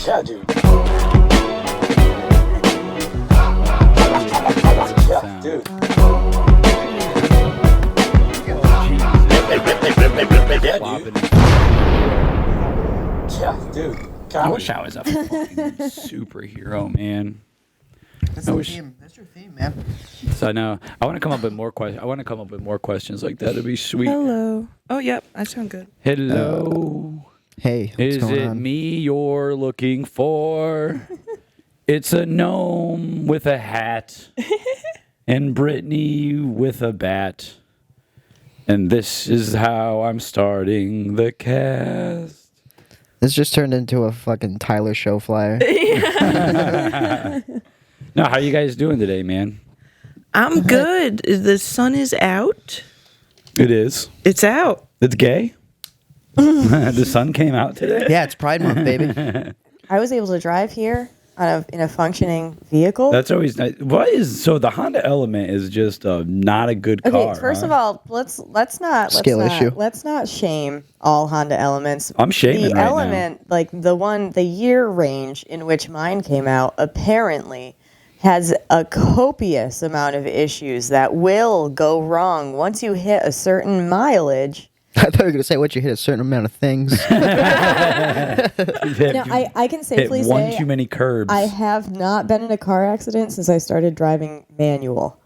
Yeah, dude. Yeah, dude. Yeah, dude. I wish I was a fucking superhero, man. That's the theme. That's your theme, man. So I know. I want to come up with more questions. I want to come up with more questions like that. It'd be sweet. Hello. Oh, yep. I sound good. Hello. Hey, what's Is going it on? me you're looking for? It's a gnome with a hat. And Brittany with a bat. And this is how I'm starting the cast. This just turned into a fucking Tyler show flyer. No, how you guys doing today, man? I'm good. The sun is out. It is. It's out. It's gay. The sun came out today. Yeah, it's Pride Month, baby. I was able to drive here in a functioning vehicle. That's always nice. So the Honda Element is just not a good car. Okay, first of all, let's not shame all Honda Elements. I'm shaming the right Element, like the year range in which mine came out, apparently has a copious amount of issues that will go wrong once you hit a certain mileage. I thought you were going to say once you hit a certain amount of things. Now, I can safely hit one say too many curbs. I have not been in a car accident since I started driving manual.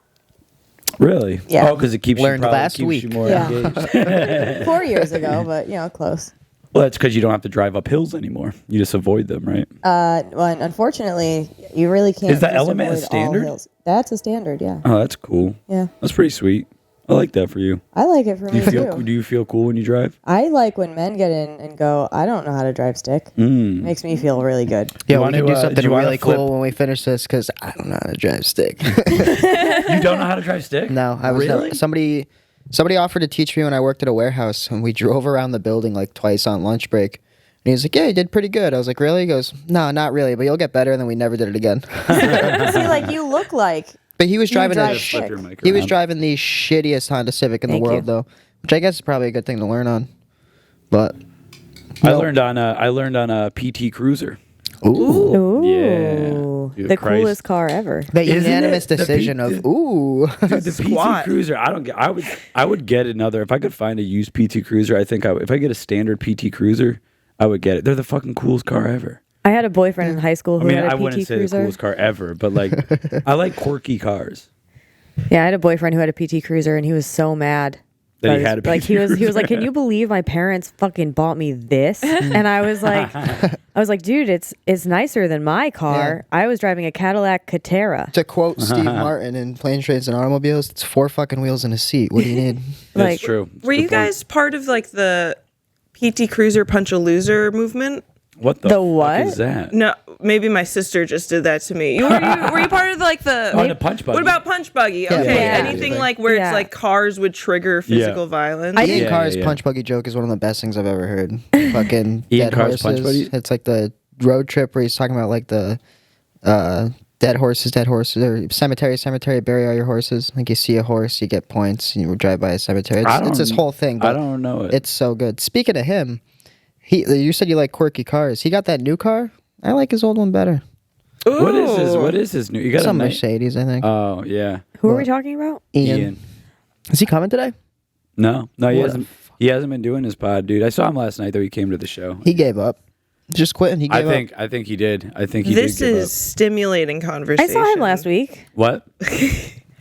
Really? Yeah. Oh, because it keeps Learned you probably last keeps week. you more Yeah. engaged. 4 years ago, but close. Well, that's because you don't have to drive up hills anymore. You just avoid them, right? Well, unfortunately, you really can't. Is that just Element a avoid all standard? hills. That's a standard, yeah. Oh, that's cool. Yeah. That's pretty sweet. I like that for you. I like it for Do me you feel too. do you feel cool when you drive? I like when men get in and go, I don't know how to drive stick. Makes me feel really good. Yeah, You we wanna, can do do something you wanna really flip- cool when we finish this because I don't know how to drive stick. You don't know how to drive stick? No, I was really? somebody offered to teach me when I worked at a warehouse, and we drove around the building like twice on lunch break. And he was like, "Yeah, you did pretty good." I was like, "Really?" He goes, "No, not really, but you'll get better." And then we never did it again. See, like you look like But he was driving drive a stick. Flip your mic he was around. driving the shittiest Honda Civic in Thank the world, you. though, which I guess is probably a good thing to learn on. But I learned on a PT Cruiser. ooh, Ooh, Yeah. Dude, the Christ. coolest car ever. the Isn't unanimous it? The decision P- of ooh. Dude, the PT Cruiser, I would get another. If I could find a used PT Cruiser, I think if I get a standard PT Cruiser, I would get it. They're the fucking coolest car ever. I had a boyfriend in high school I who mean, had a I PT wouldn't say Cruiser. the coolest car ever, but like, I like quirky cars. Yeah, I had a boyfriend who had a PT Cruiser, and he was so mad. That he had a like PT he was like, Cruiser. "Can you believe my parents fucking bought me this?" And I was like, "Dude, it's nicer than my car. I was driving a Cadillac Catera." To quote Steve Martin in Planes, Trains, and Automobiles, it's 4 fucking wheels and a seat. What do you need? That's Like, true. That's a Were good you point. guys part of like the PT Cruiser Punch a Loser movement? What the The fuck what? is that? No, maybe my sister just did that to me. Were you part of like the? On the punch buggy. What about Punch Buggy? Okay, Yeah. anything like where Yeah. it's like cars would trigger physical Yeah. violence. Ian Yeah, Carr's yeah. punch buggy joke is one of the best things I've ever heard. Fucking Ian dead Carr's punch horses. buggy? It's like the road trip where he's talking about like the dead horses, or cemetery, bury all your horses. Like you see a horse, you get points, and you drive by a cemetery. It's this whole thing. I But don't know it. it's so good. Speaking of him, you said you like quirky cars. He got that new car. I like his old one better. What is his? Ooh. What is his new? You got Some a Mercedes, I think. Oh yeah, Who are we talking about? Ian. Is he coming today? No, he What hasn't. He hasn't been doing his pod, dude. I saw him last night though. He came to the show. He gave up. Just quitting. He gave up. I think he did. I think he This did give is stimulating I conversation. saw him last week. up. What?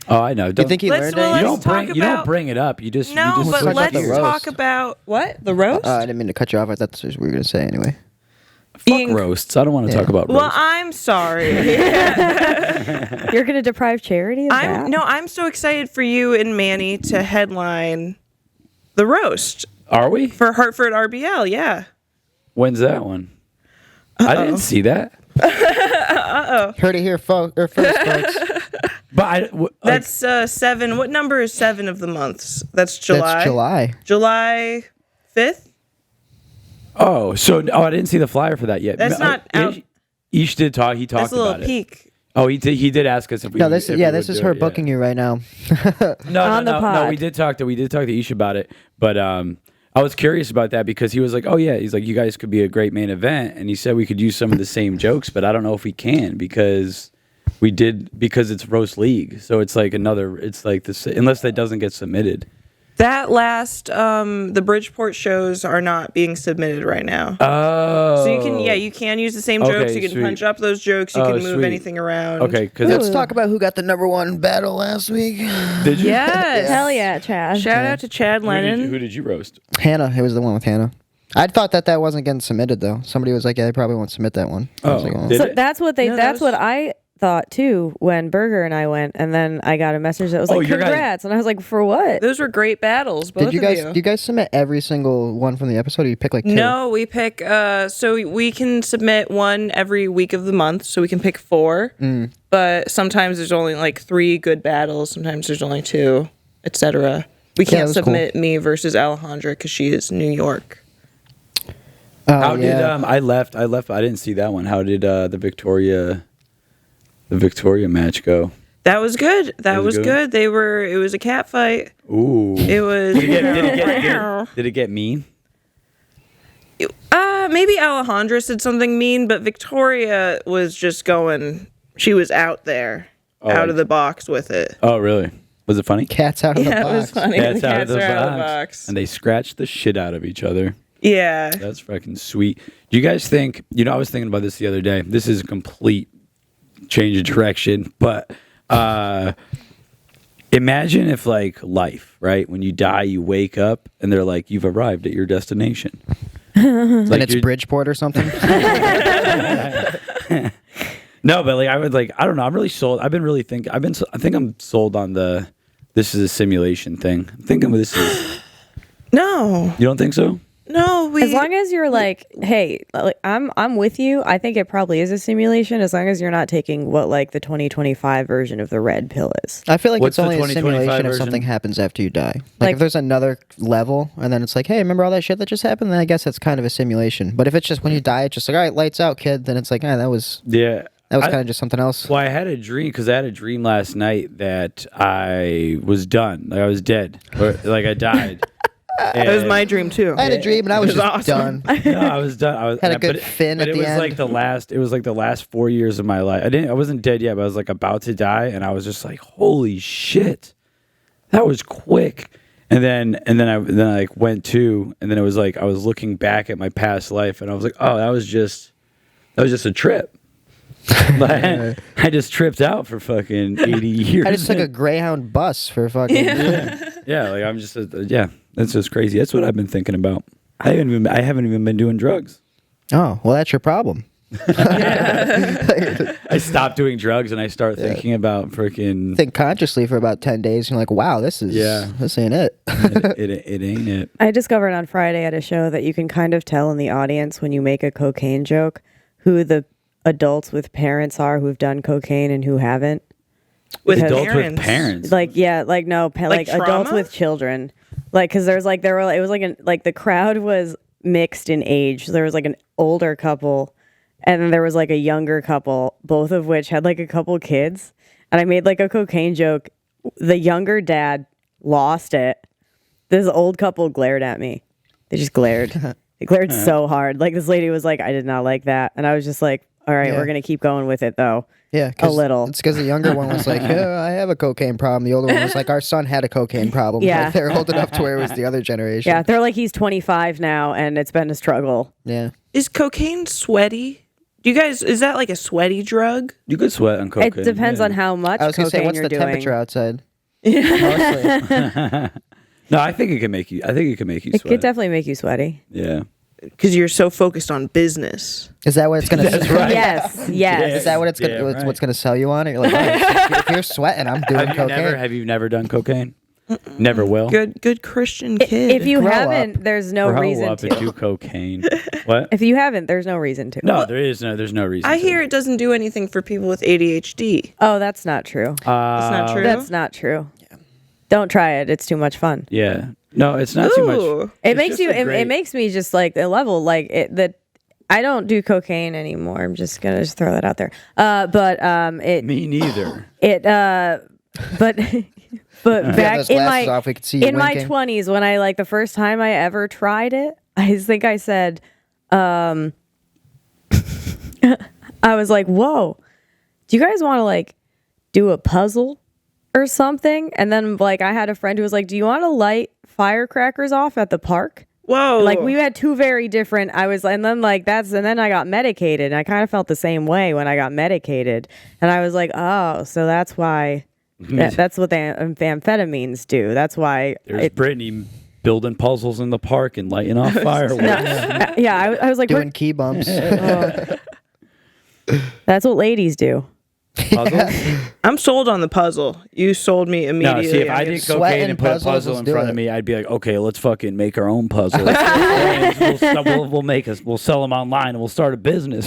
Oh, I know. You Don't, think he Let's- learned well, it? you let's don't bring talk you don't about- bring it up. You just No, you just but talk about let's the roast. talk about what the roast. I didn't mean to cut you off. I thought this was what we were going to say anyway. fuck Ian- roasts. I don't want to talk about well, roasts. I'm sorry. You're gonna deprive charity of that? I'm so excited for you and Manny to headline the roast Are we? for Hartford RBL. Yeah. When's that one? I didn't see that. Heard it here, first, folks. But That's 7. What number is 7 of the months? That's July. That's July. July 5th? I didn't see the flyer for that yet. That's not out. Ish did talk. He talked That's a little about it. peak. Oh, he did ask us if we. No, this if is we yeah, would this is do her it, yeah. booking you right now. No, On the no. pod. We did talk to Ish about it, but I was curious about that because he was like, "Oh yeah," he's like, "You guys could be a great main event," and he said we could use some of the same jokes, but I don't know if we can because it's roast league, so it's like it's like this unless that doesn't get submitted. That last, the Bridgeport shows are not being submitted right now. Oh, So you can use the same Okay, jokes. You can sweet. punch up those jokes. You can move sweet. anything around. Okay, because Let's talk about who got the #1 battle last week. did you? Yes. Hell yeah, Chad. Shout out to Chad Lennon. Who did you roast? Hannah. It was the one with Hannah. I thought that wasn't getting submitted though. Somebody was like, "Yeah, they probably won't submit that one." I was like, did So it? that's what they. No, that's that was- what I thought too when Burger and I went, and then I got a message that was like, your guys- "Congrats!" And I was like, "For what?" Those were great battles, both Did you of guys? you. Do you guys submit every single one from the episode? Or you pick like 2? No, we pick. So we can submit one every week of the month. So we can pick 4. But sometimes there's only like 3 good battles. Sometimes there's only 2, etc. We Yeah, can't that was submit me versus Alejandra because she is New York. How did yeah. I left? I didn't see that one. How did the Victoria match go? That was good. That Was was it good. It was a cat fight. Ooh, It was. did it get mean? Maybe Alejandra said something mean, but Victoria was just going. She was out there, out of the box with it. Oh, really? Was it funny? Cats out of the Yeah, box. it was funny. Cats the out cats of the are out of box. the box. And they scratched the shit out of each other. Yeah. That's fucking sweet. Do you guys think, I was thinking about this the other day. This is a complete change of direction, but imagine if like life, right? When you die, you wake up and they're like, you've arrived at your destination. And it's Bridgeport or something. No, but like I would like, I don't know. I'm really sold. I've been really thinking, I think I'm sold on this is a simulation thing. I'm thinking this is, No. you don't think so? No. We. As long as you're like, hey, like, I'm with you. I think it probably is a simulation. As long as you're not taking what like the 2025 version of the red pill is. I feel like What's it's only the a 2025 simulation if version? something happens after you die. Like Like- if there's another level, and then it's like, hey, remember all that shit that just happened? Then I guess that's kind of a simulation. But if it's just when you die, it's just like, all right, lights out, kid. Then it's like, that was Yeah. kind of just something else. Well, I had a dream because I had a dream last night that I was done, like I was dead, or like I died. That was my dream too. I had a dream and I was It was just awesome. done. No, I was done. I was, Had a good fin but at it the was end. like the last. It was like the last 4 years of my life. I wasn't dead yet, but I was like about to die, and I was just like, "Holy shit, that was quick." And then I like went to, and then it was like I was looking back at my past life, and I was like, "Oh, that was just a trip." Like, I just tripped out for fucking 80 years. I just took a Greyhound bus for fucking. Yeah, like I'm just that's just crazy. That's what I've been thinking about. I haven't even been doing drugs. Oh, well, that's your problem. I stopped doing drugs and I start thinking about freaking Think consciously for about 10 days. And you're like, wow, this ain't it. it ain't it. I discovered on Friday at a show that you can kind of tell in the audience when you make a cocaine joke who the adults with parents are who've done cocaine and who haven't. With Adults parents. with parents. Like yeah, like no, like adults trauma? with children. Like because it was like the crowd was mixed in age. So there was like an older couple, and then there was like a younger couple, both of which had like a couple kids. And I made like a cocaine joke. The younger dad lost it. This old couple glared at me. They just glared. They glared so hard. Like this lady was like, I did not like that, and I was just like, all right, Yeah. we're gonna keep going with it though. Yeah, A little. It's because the younger one was like, yeah, I have a cocaine problem. The older one was like, our son had a cocaine problem. Yeah. Like, they're old enough to where it was the other generation. Yeah, they're like he's 25 now, and it's been a struggle. Yeah. Is cocaine sweaty? Do you guys? Is that like a sweaty drug? You could sweat on cocaine. It depends yeah. on how much I was going to say, cocaine what's you're the doing. temperature outside? Mostly. No, I think it can make you. I think it can make you It sweat. could definitely make you sweaty. Yeah. Because you're so focused on business. Is that what it's going to That's right. Yes, yes. Is that what it's gonna, Yeah, right. what's going to sell you on it? You're like, oh, if you're sweating, I'm doing cocaine. Have you never done cocaine? Never will. Good Christian kid. If you Grow haven't, there's no Grow reason up and to. do cocaine. What? If you haven't, there's no reason to. No, there's no reason. I to. hear it doesn't do anything for people with ADHD. Oh, that's not true. That's not true. That's not true. Don't try it. It's too much fun. Yeah. No, it's not too much. Ooh. It It's makes just you. a It great- makes me just like a level like it. That I don't do cocaine anymore. I'm just gonna throw that out there. But it Me neither. it But back those in glasses off, we could see you in my winking. 20s, when I like the first time I ever tried it, I think I said, I was like, "Whoa, do you guys want to like do a puzzle or something?" And then like I had a friend who was like, "Do you want to light firecrackers off at the park?" Whoa. Like we had two very different. And then I got medicated, and I kind of felt the same way when I got medicated, and I was like, "Oh, so that's why." That's what the amphetamines do. That's why. There's Brittany building puzzles in the park and lighting off fireworks. Yeah, I was like, Doing key bumps. that's what ladies do. Puzzle? I'm sold on the puzzle. You sold me No, immediately. see, if I did Sweating cocaine and put a puzzles, puzzle let's in do front it. of me, I'd be like, okay, let's fucking make our own puzzle. We'll sell them online and we'll start a business.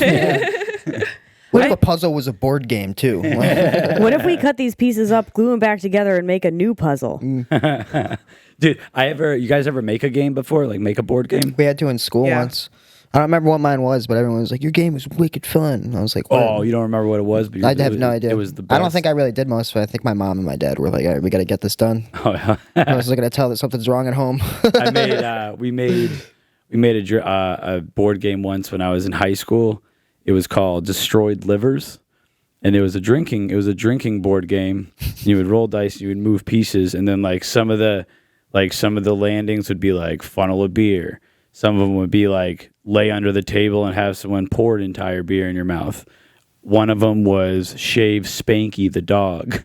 What if a puzzle was a board game too? What if we cut these pieces up, glue them back together, and make a new puzzle? Dude, you guys ever make a game before? Like make a board game? We had to in school Yeah. once. I don't remember what mine was, but everyone was like, "Your game was wicked fun." And I was like, Oh, you don't remember what it was? But I have no idea. It was the best. I don't think I really did most of it. I think my mom and my dad were like, "All right, we got to get this done." Oh, yeah. I was looking to tell that something's wrong at home. we made a board game once when I was in high school. It was called Destroyed Livers. And it was a drinking board game. You would roll dice, you would move pieces, and then some of the landings would be like funnel a beer. Some of them would be like lay under the table and have someone pour an entire beer in your mouth. One of them was shave Spanky the dog.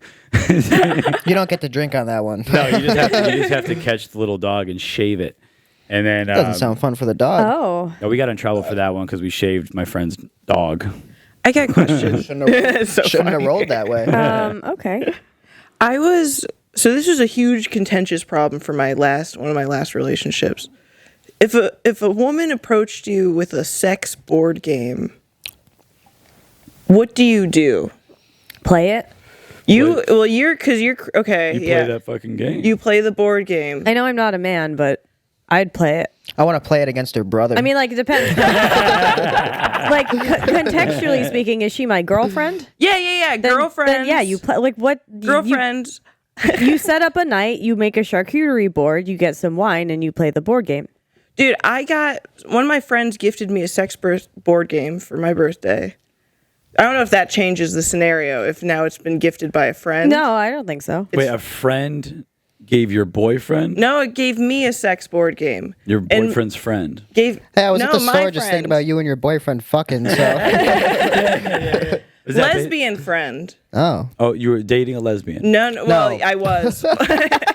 You don't get to drink on that one. No, you just have to catch the little dog and shave it. And then Doesn't sound fun for the dog. Oh, no, we got in trouble for that one because we shaved my friend's dog. I got a question. Shouldn't have, So shouldn't have funny. rolled that way. okay. So this was a huge contentious problem for one of my last relationships. If a woman approached you with a sex board game, what do you do? Play it. You're okay. You yeah. play that fucking game. You play the board game. I know I'm not a man, but I'd play it. I want to play it against her brother. I mean, like, it depends. Like, contextually speaking, is she my girlfriend? Yeah. Then- Girlfriend. Then, yeah, you play. Like, what? Girlfriend. You set up a night. You make a charcuterie board. You get some wine, and you play the board game. Dude, one of my friends gifted me a sex board game for my birthday. I don't know if that changes the scenario, if now it's been gifted by a friend. No, I don't think so. Wait, a friend gave your boyfriend? No, it gave me a sex board game. Your And boyfriend's friend. hey, I was no, at the my store just friend. thinking about you and your boyfriend fucking. So, Is that Lesbian friend. oh, you were dating a lesbian? No, well, No. I was.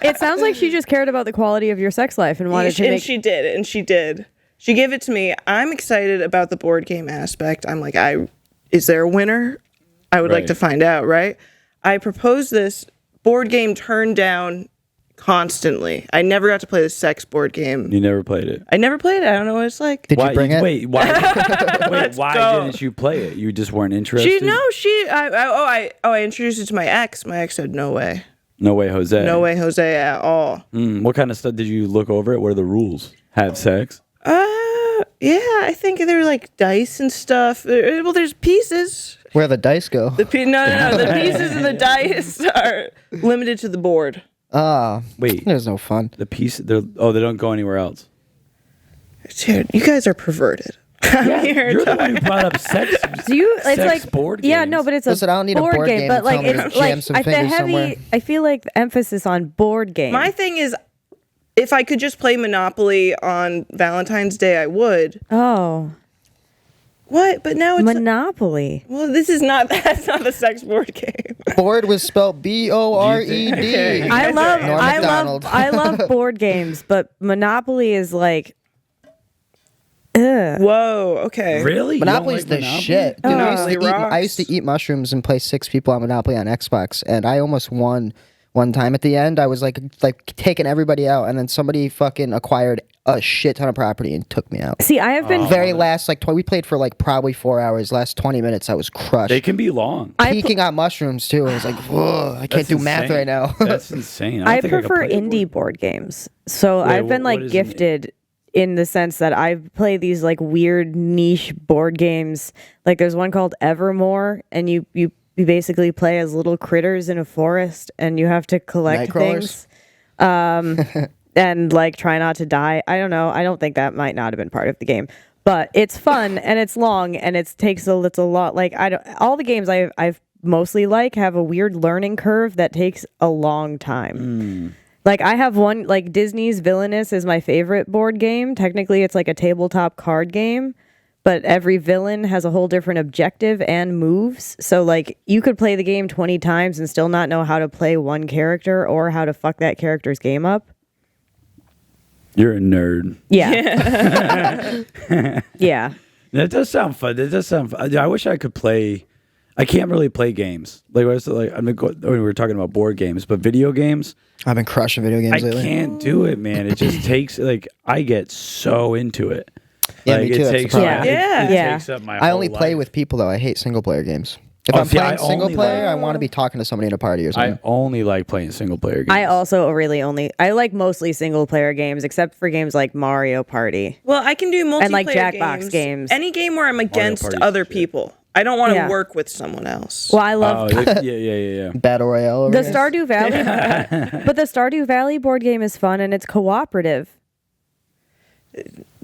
It sounds like she just cared about the quality of your sex life and wanted to and make. she did. She gave it to me. I'm excited about the board game aspect. I'm like, is there a winner? I would like Right. to find out, right? I proposed this board game turned down constantly. I never got to play the sex board game. You never played it. I never played it. I don't know what it's like. did you bring it? Wait, why? Why go. didn't you play it? You just weren't interested. I introduced it to my ex. My ex said, no way. No way, Jose. No way, Jose, at all. What kind of stuff did you look over it? What are the rules? Have sex? Yeah, I think there were like dice and stuff. Well, there's pieces. Where the dice go? No. The pieces of the dice are limited to the board. Wait, There's no fun. the piece. They don't go anywhere else. Dude, you guys are perverted. I'm here You're the to- one who brought up sex. Do you? It's sex like board Yeah, games. no, but it's a Listen, I don't need a board game but to like tell me to it's jam like some the fingers heavy. somewhere. I feel like the emphasis on board game. My thing is, if I could just play Monopoly on Valentine's Day, I would. Oh, What? But now it's Monopoly. well. That's not the sex board game. Board was spelled BORED. Okay. I love, Norm I Macdonald. love, I love board games, but Monopoly is like, ugh. Whoa. Okay. Really? You don't Monopoly's like the Monopoly? shit. Dude, Monopoly I used to eat mushrooms and play 6 people on Monopoly on Xbox, and I almost won one time. At the end, I was like taking everybody out, and then somebody fucking acquired a shit ton of property and took me out. See, I have been Very last, we played for probably 4 hours. Last 20 minutes, I was crushed. They can be long. Peeking on mushrooms too. I was like, whoa, I can't do math insane. right now. That's insane. I don't think could prefer play a indie board games. So Wait, I've been what like is gifted in the sense that I play these like weird niche board games. Like there's one called Evermore, and you you basically play as little critters in a forest, and you have to collect things. And like try not to die. I don't know. I don't think that might not have been part of the game, but it's fun and it's long and it's a lot. Like all the games I've mostly have a weird learning curve that takes a long time. Like I have one, like Disney's Villainous is my favorite board game. Technically it's like a tabletop card game, but every villain has a whole different objective and moves. So like you could play the game 20 times and still not know how to play one character or how to fuck that character's game up. You're a nerd. Yeah. Yeah. That does sound fun. I wish I could play. I can't really play games. Like when we were talking about board games, but video games. I've been crushing video games lately. I can't do it, man. It just takes I get so into it. Yeah, like, me too. It takes up my I whole only play life. with people though. I hate single player games. If I'm playing single player, I want to be talking to somebody in a party or something. I only like playing single player games. I also I like mostly single player games, except for games like Mario Party. Well, I can do multiplayer and like Jackbox games. Any game where I'm against other people. I don't want to work with someone else. Well, I love yeah. Battle Royale. Over the here. Stardew Valley, but the Stardew Valley board game is fun and it's cooperative.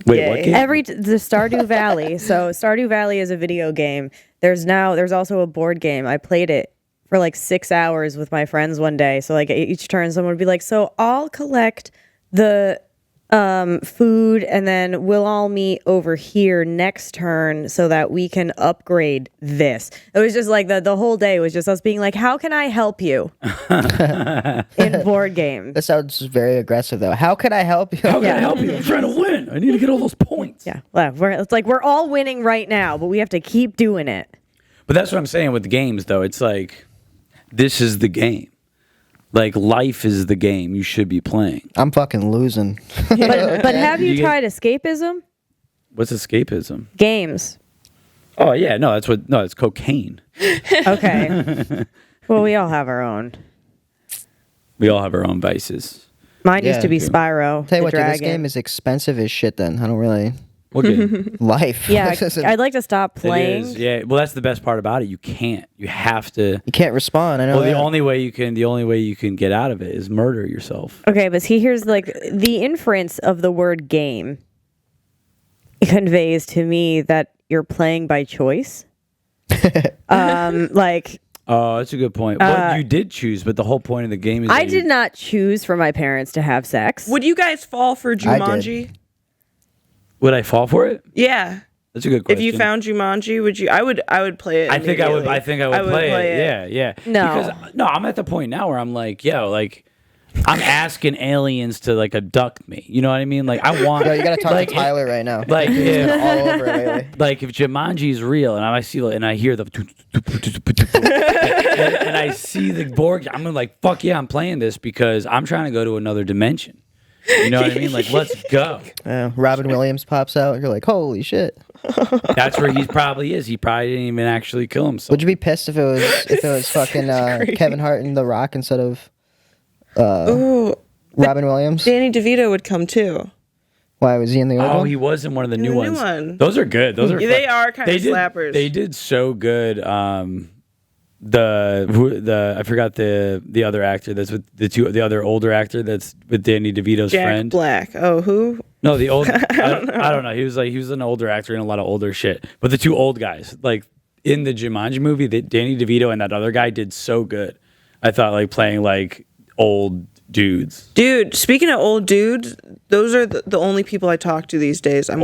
Wait, what game? The Stardew Valley. So Stardew Valley is a video game. There's also a board game. I played it for like 6 hours with my friends one day. So like each turn, someone would be like, "So I'll collect the food, and then we'll all meet over here next turn so that we can upgrade this." It was just like the whole day was just us being like, "How can I help you?" in board games. This sounds very aggressive though. How can I help you? How can I help you? I'm trying to win. I need to get all those points. Yeah, well, we're all winning right now, but we have to keep doing it. But that's what I'm saying with the games, though. It's like, this is the game. Like, life is the game you should be playing. I'm fucking losing. But have you tried escapism? What's escapism? Games. Oh, yeah. No, it's cocaine. Okay. Well, we all have our own. We all have our own vices. Mine used to be Spyro. Tell you what, dude, dragon. this game is expensive as shit then. I don't really... What game? Life. Yeah, I'd like to stop playing. It is, yeah. Well, that's the best part about it. You can't. You have to. You can't respond. I know. Well, that. the only way you can get out of it is murder yourself. Okay, but here's like the inference of the word game conveys to me that you're playing by choice. Oh, that's a good point. Well, you did choose, but the whole point of the game is I did not choose for my parents to have sex. Would you guys fall for Jumanji? Would I fall for it? Yeah. That's a good question. If you found Jumanji, would you? I would play it. I think I would play it. Yeah. No. Because I'm at the point now where I'm like, I'm asking aliens to like abduct me. You know what I mean? Like I want. Yo, you gotta talk to Tyler right now. Like He's all over it lately. Like if Jumanji's real and I see and I hear the and I see the board, I'm gonna like, fuck yeah, I'm playing this because I'm trying to go to another dimension. You know what I mean? Like, let's go. Robin Williams pops out. You're like, holy shit. That's where he probably is. He probably didn't even actually kill himself. Would you be pissed if it was fucking Kevin Hart and The Rock instead of Robin Williams? Danny DeVito would come too. Why was he in the old one? Oh, he was in one of the new ones. One. Those are good. Those are they are kind of slappers. They did so good. I forgot the other actor that's with the other older actor that's with Danny DeVito's Jack friend. Black. Oh, who? No, the old. I don't know. He was an older actor in a lot of older shit. But the two old guys, like in the Jumanji movie, Danny DeVito and that other guy did so good. I thought like playing like old dudes. Dude, speaking of old dudes, those are the only people I talk to these days. I'm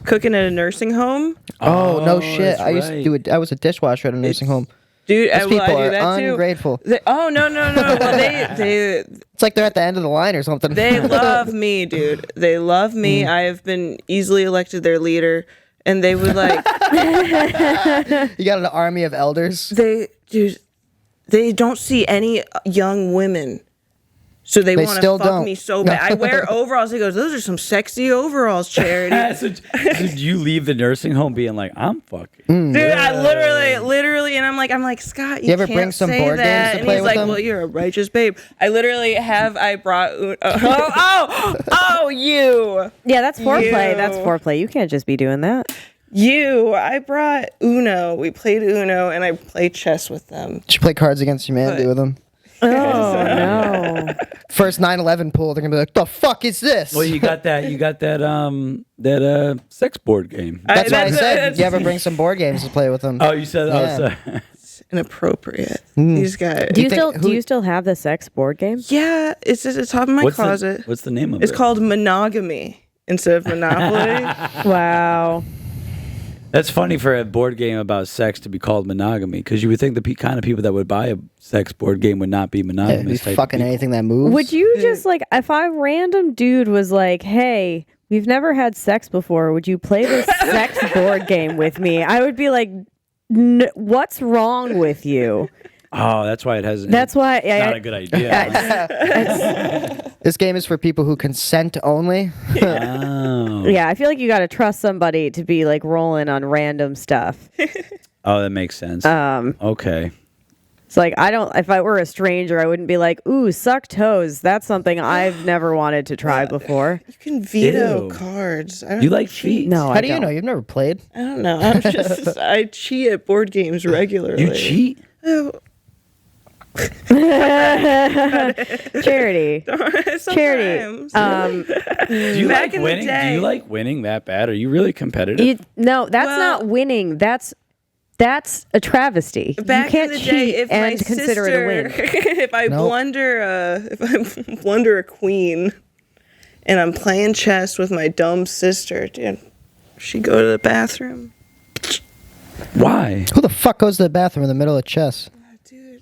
cooking at a nursing home. Oh no shit! I used right. to do it. I was a dishwasher at a nursing home. Dude, Those people I do are that too. ungrateful. No. Well, they It's like they're at the end of the line or something. they love me, dude. They love me. I have been easily elected their leader, and they would like. You got an army of elders. They don't see any young women. So they want to fuck me so bad. I wear overalls. He goes, "Those are some sexy overalls, Charity." So you leave the nursing home being like, I'm fucking. Dude, I literally, and I'm like, Scott, you ever can't bring some say board games that. to And play he's with like, them? well, you're a righteous babe. I brought. You. Yeah, that's foreplay. That's foreplay. You can't just be doing that. I brought Uno. We played Uno, and I played chess with them. Should play Cards Against Humanity with them. Oh no. First 9/11 pool, they're gonna be like, "The fuck is this?" Well, you got that sex board game. That's what I that's- said. that's- You ever bring some board games to play with them? Oh, you said Yeah. sorry. Inappropriate. These guys. Do you think- still who- do you still have the sex board game? Yeah, it's at the top of my closet. What's the name of It's it? called Monogamy instead of Monopoly. Wow. That's funny for a board game about sex to be called monogamy, because you would think the kind of people that would buy a sex board game would not be Yeah, monogamous. be type of fucking people. anything that moves. Would you just like if a random dude was like, "Hey, we've never had sex before. Would you play this sex board game with me?" I would be like, "What's wrong with you?" Oh, that's why it has. That's why It's not a good idea. This game is for people who consent only. Oh. Yeah, I feel like you got to trust somebody to be like rolling on random stuff. Oh, that makes sense. Okay. It's like if I were a stranger, I wouldn't be like, "Ooh, suck toes." That's something I've never wanted to try before. You can veto Ew. cards. I don't You like feet? No, How I do you don't. know? You've never played. I don't know. I cheat at board games regularly. You cheat? Oh, Charity. Charity. sometimes. Do you Back like in the winning? Do day. you like winning that bad? Are you really competitive? No, that's Well- not winning. That's a travesty. Back you can't in the cheat day, if my and consider it a win. if I Nope. blunder a queen, and I'm playing chess with my dumb sister, dude, she go to the bathroom, Why? Who the fuck goes to the bathroom in the middle of chess? dude.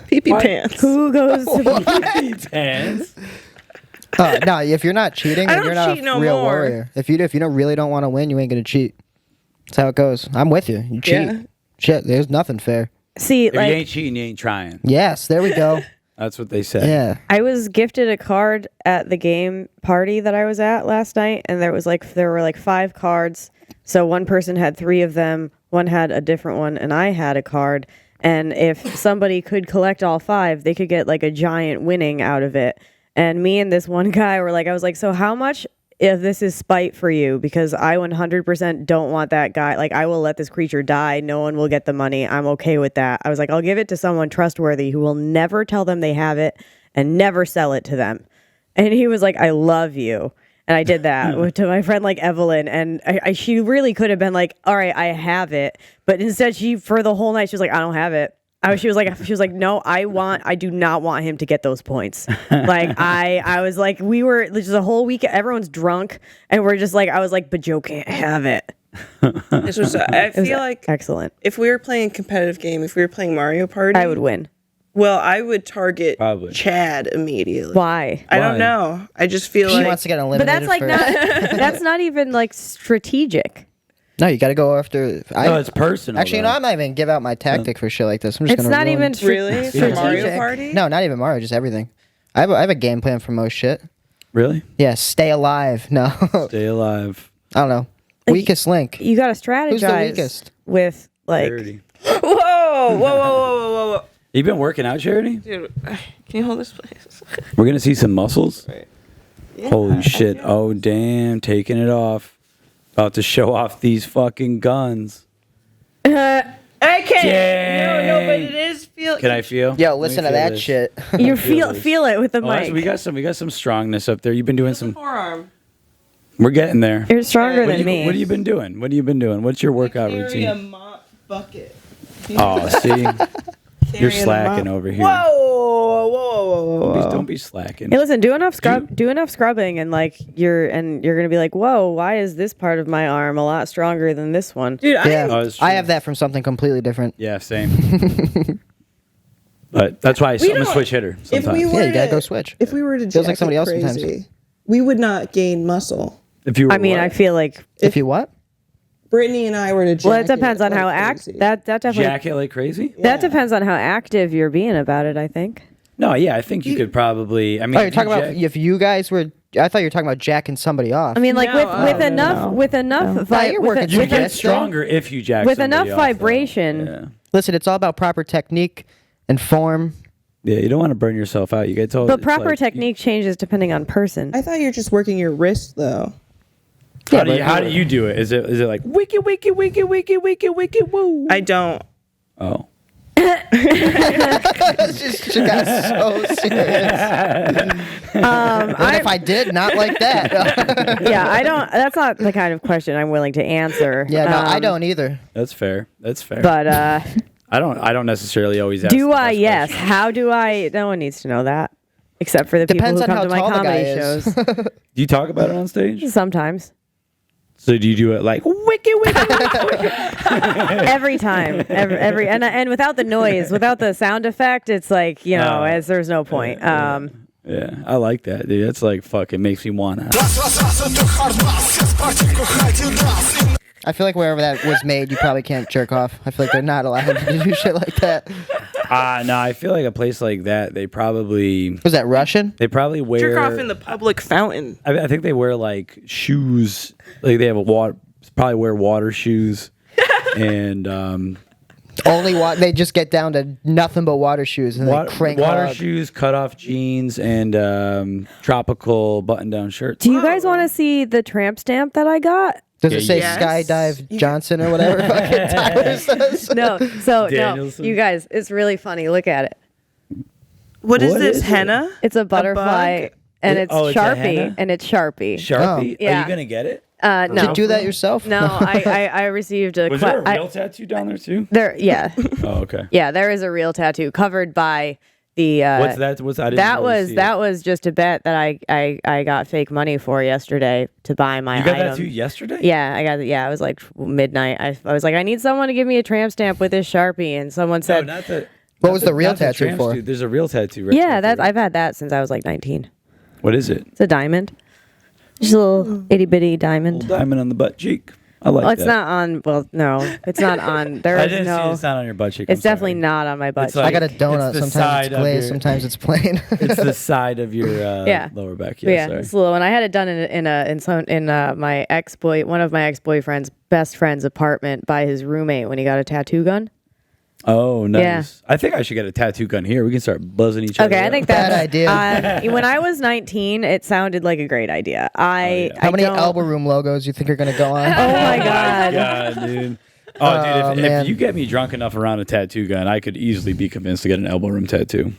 Pee-pee pants. Who goes to Hands. No, if you're not cheating, I then don't you're not cheat a no real more. warrior. If you really don't want to win, you ain't gonna cheat. That's how it goes. I'm with you. You cheat. Yeah. Shit, there's nothing fair. see? If you Like ain't cheating, you ain't trying. Yes, there we go. That's what they said. Yeah. I was gifted a card at the game party that I was at last night, and there were like 5 cards. So one person had 3 of them, one had a different one, and I had a card. And if somebody could collect all 5, they could get like a giant winning out of it. And me and this one guy were like, I was like, so how much if this is spite for you? Because I 100% don't want that guy. Like, I will let this creature die. No one will get the money. I'm okay with that. I was like, I'll give it to someone trustworthy who will never tell them they have it and never sell it to them. And he was like, I love you. And I did that to my friend like Evelyn, and she really could have been like, "All right, I have it," but instead, for the whole night, she was like, "I don't have it." She was like, "No, I do not want him to get those points." Like I was like, we were just a whole week. Everyone's drunk, and we're just like, I was like, "But Joe can't have it." This was, I feel like Excellent. if we were playing a competitive game, if we were playing Mario Party, I would win. Well, I would target Probably. Chad immediately. Why? I Why? don't know. I just feel She like wants to get But eliminated that's like first. that's not even like strategic. No, you got to go after. No, it's personal. Actually, no, though. I'm not even give out my tactic for shit like this. I'm just It's gonna not ruin- even really for Mario strategic. Party. No, not even Mario, just everything. I have a game plan for most shit. Really? Yeah, stay alive. No, Stay alive. I don't know. Weakest link. You got to strategize Who's the weakest? with like. Charity. Whoa, whoa, whoa, whoa, whoa, whoa, You been working out, Charity? dude! Can you hold this, please? We're gonna see some muscles. Right. Holy shit! Oh damn! Taking it off. About to show off these fucking guns. I can't. Dang. No, but it is feel. Can I feel? Yo, Let me listen to feel that this. shit. You Feel feel this. it with the Oh, mic. we got some strongness up there. You've been doing some. forearm. We're getting there. You're stronger What than me. have you been doing? What have you been doing? What's your workout Carry a routine? mop bucket. Oh, see, you're Carrying a slacking mop. over here. Whoa, whoa, whoa, whoa, whoa. Don't be slacking. Hey, listen, do enough scrubbing, and like you're gonna be like, whoa, why is this part of my arm a lot stronger than this one? Dude, Yeah, Oh, it's true. I have that from something completely different. Yeah, same. But that's why I'm a don't- switch hitter. if Sometimes. we were Yeah, you gotta to- go switch. If we were to Feels like jack somebody it else crazy, sometimes. we would not gain muscle. If you were I mean, what? I feel like If you what? Brittany and I were to jack well, it depends on like how crazy. that definitely jacket like crazy. that depends on how active you're being about it. I think. No, yeah, I think you could probably. I mean, Oh, you're if you talking about jack- if you guys were. I thought you were talking about jacking somebody off. I mean, like No, with no, enough with enough No, you're working you with get it. stronger if you jack with somebody enough off, though. vibration. Yeah. Listen, it's all about proper technique and form. Yeah, you don't want to burn yourself out. You get told. But it's proper like- technique changes depending on person. I thought you were just working your wrist though. How do you do it? Is it like wiki wiki wiki wiki wiki wiki woo? I don't. Oh. She got so serious. What if I did? Not like that. Yeah, I don't. That's not the kind of question I'm willing to answer. Yeah, no, I don't either. That's fair. But I don't necessarily always ask. do the I? best Yes. question. How do I? No one needs to know that, except for the Depends people on who come how to my tall the guy comedy is. shows. Do you talk about it on stage? Sometimes. So do you do it like wiki wiki wiki? Every time, every and without the noise, without the sound effect, it's like as there's no point. Yeah, I like that, dude. That's like fucking makes me wanna. I feel like wherever that was made, you probably can't jerk off. I feel like they're not allowed to do shit like that. No, I feel like a place like that, they probably Was that Russian? wear. Jerk off in the public fountain. I think they wear like shoes. Like they have probably wear water shoes, and Only they just get down to nothing but water shoes and they crank water hard. shoes, cut off jeans, and tropical button down shirts. Do you guys want to see the tramp stamp that I got? Does it say Yes. Skydive Johnson or whatever fucking Tyler says? No. So no, Danielson. you guys, it's really funny. Look at it. What is What this, is it? henna? It's a butterfly, bug? and it's Oh, it's a Sharpie, henna? and it's Sharpie. Sharpie. Are Yeah. you gonna get it? No. Did you do that yourself? No, I received a. Was there a real tattoo down there too? Yeah, Oh, okay. yeah. There is a real tattoo covered by the. What's that? I didn't That really was see that it. was just a bet that I got fake money for yesterday to buy my You got item. that too yesterday? Yeah, I got it. Yeah, it was like midnight. I was like, I need someone to give me a tramp stamp with this Sharpie, and someone No, said, not the. What not was the real not tattoo tramp for? suit. There's a real tattoo. Right "Yeah, there. that I've had that since I was like 19. What is it? It's a diamond, just a little itty bitty diamond. Little diamond on the butt cheek. I like Well, it's that. not on. Well, no, it's not on. There I is didn't see no. it's not on your butt cheek. It's I'm sorry. definitely not on my butt. It's like- I got a donut. It's the Sometimes side it's of glazed, your- sometimes it's plain. It's the side of your Yeah. lower back. But Yeah, yeah, sorry. it's a little one. I had it done in my one of my ex-boyfriend's best friend's apartment by his roommate when he got a tattoo gun. Oh, nice. Yeah. I think I should get a tattoo gun here. We can start buzzing each other. Okay, I up. think Bad that's idea. when I was 19, it sounded like a great idea. yeah. How many don't- elbow room logos you think are gonna go on? Oh my god! God, dude. Oh, Oh, dude, man. if you get me drunk enough around a tattoo gun, I could easily be convinced to get an elbow room tattoo.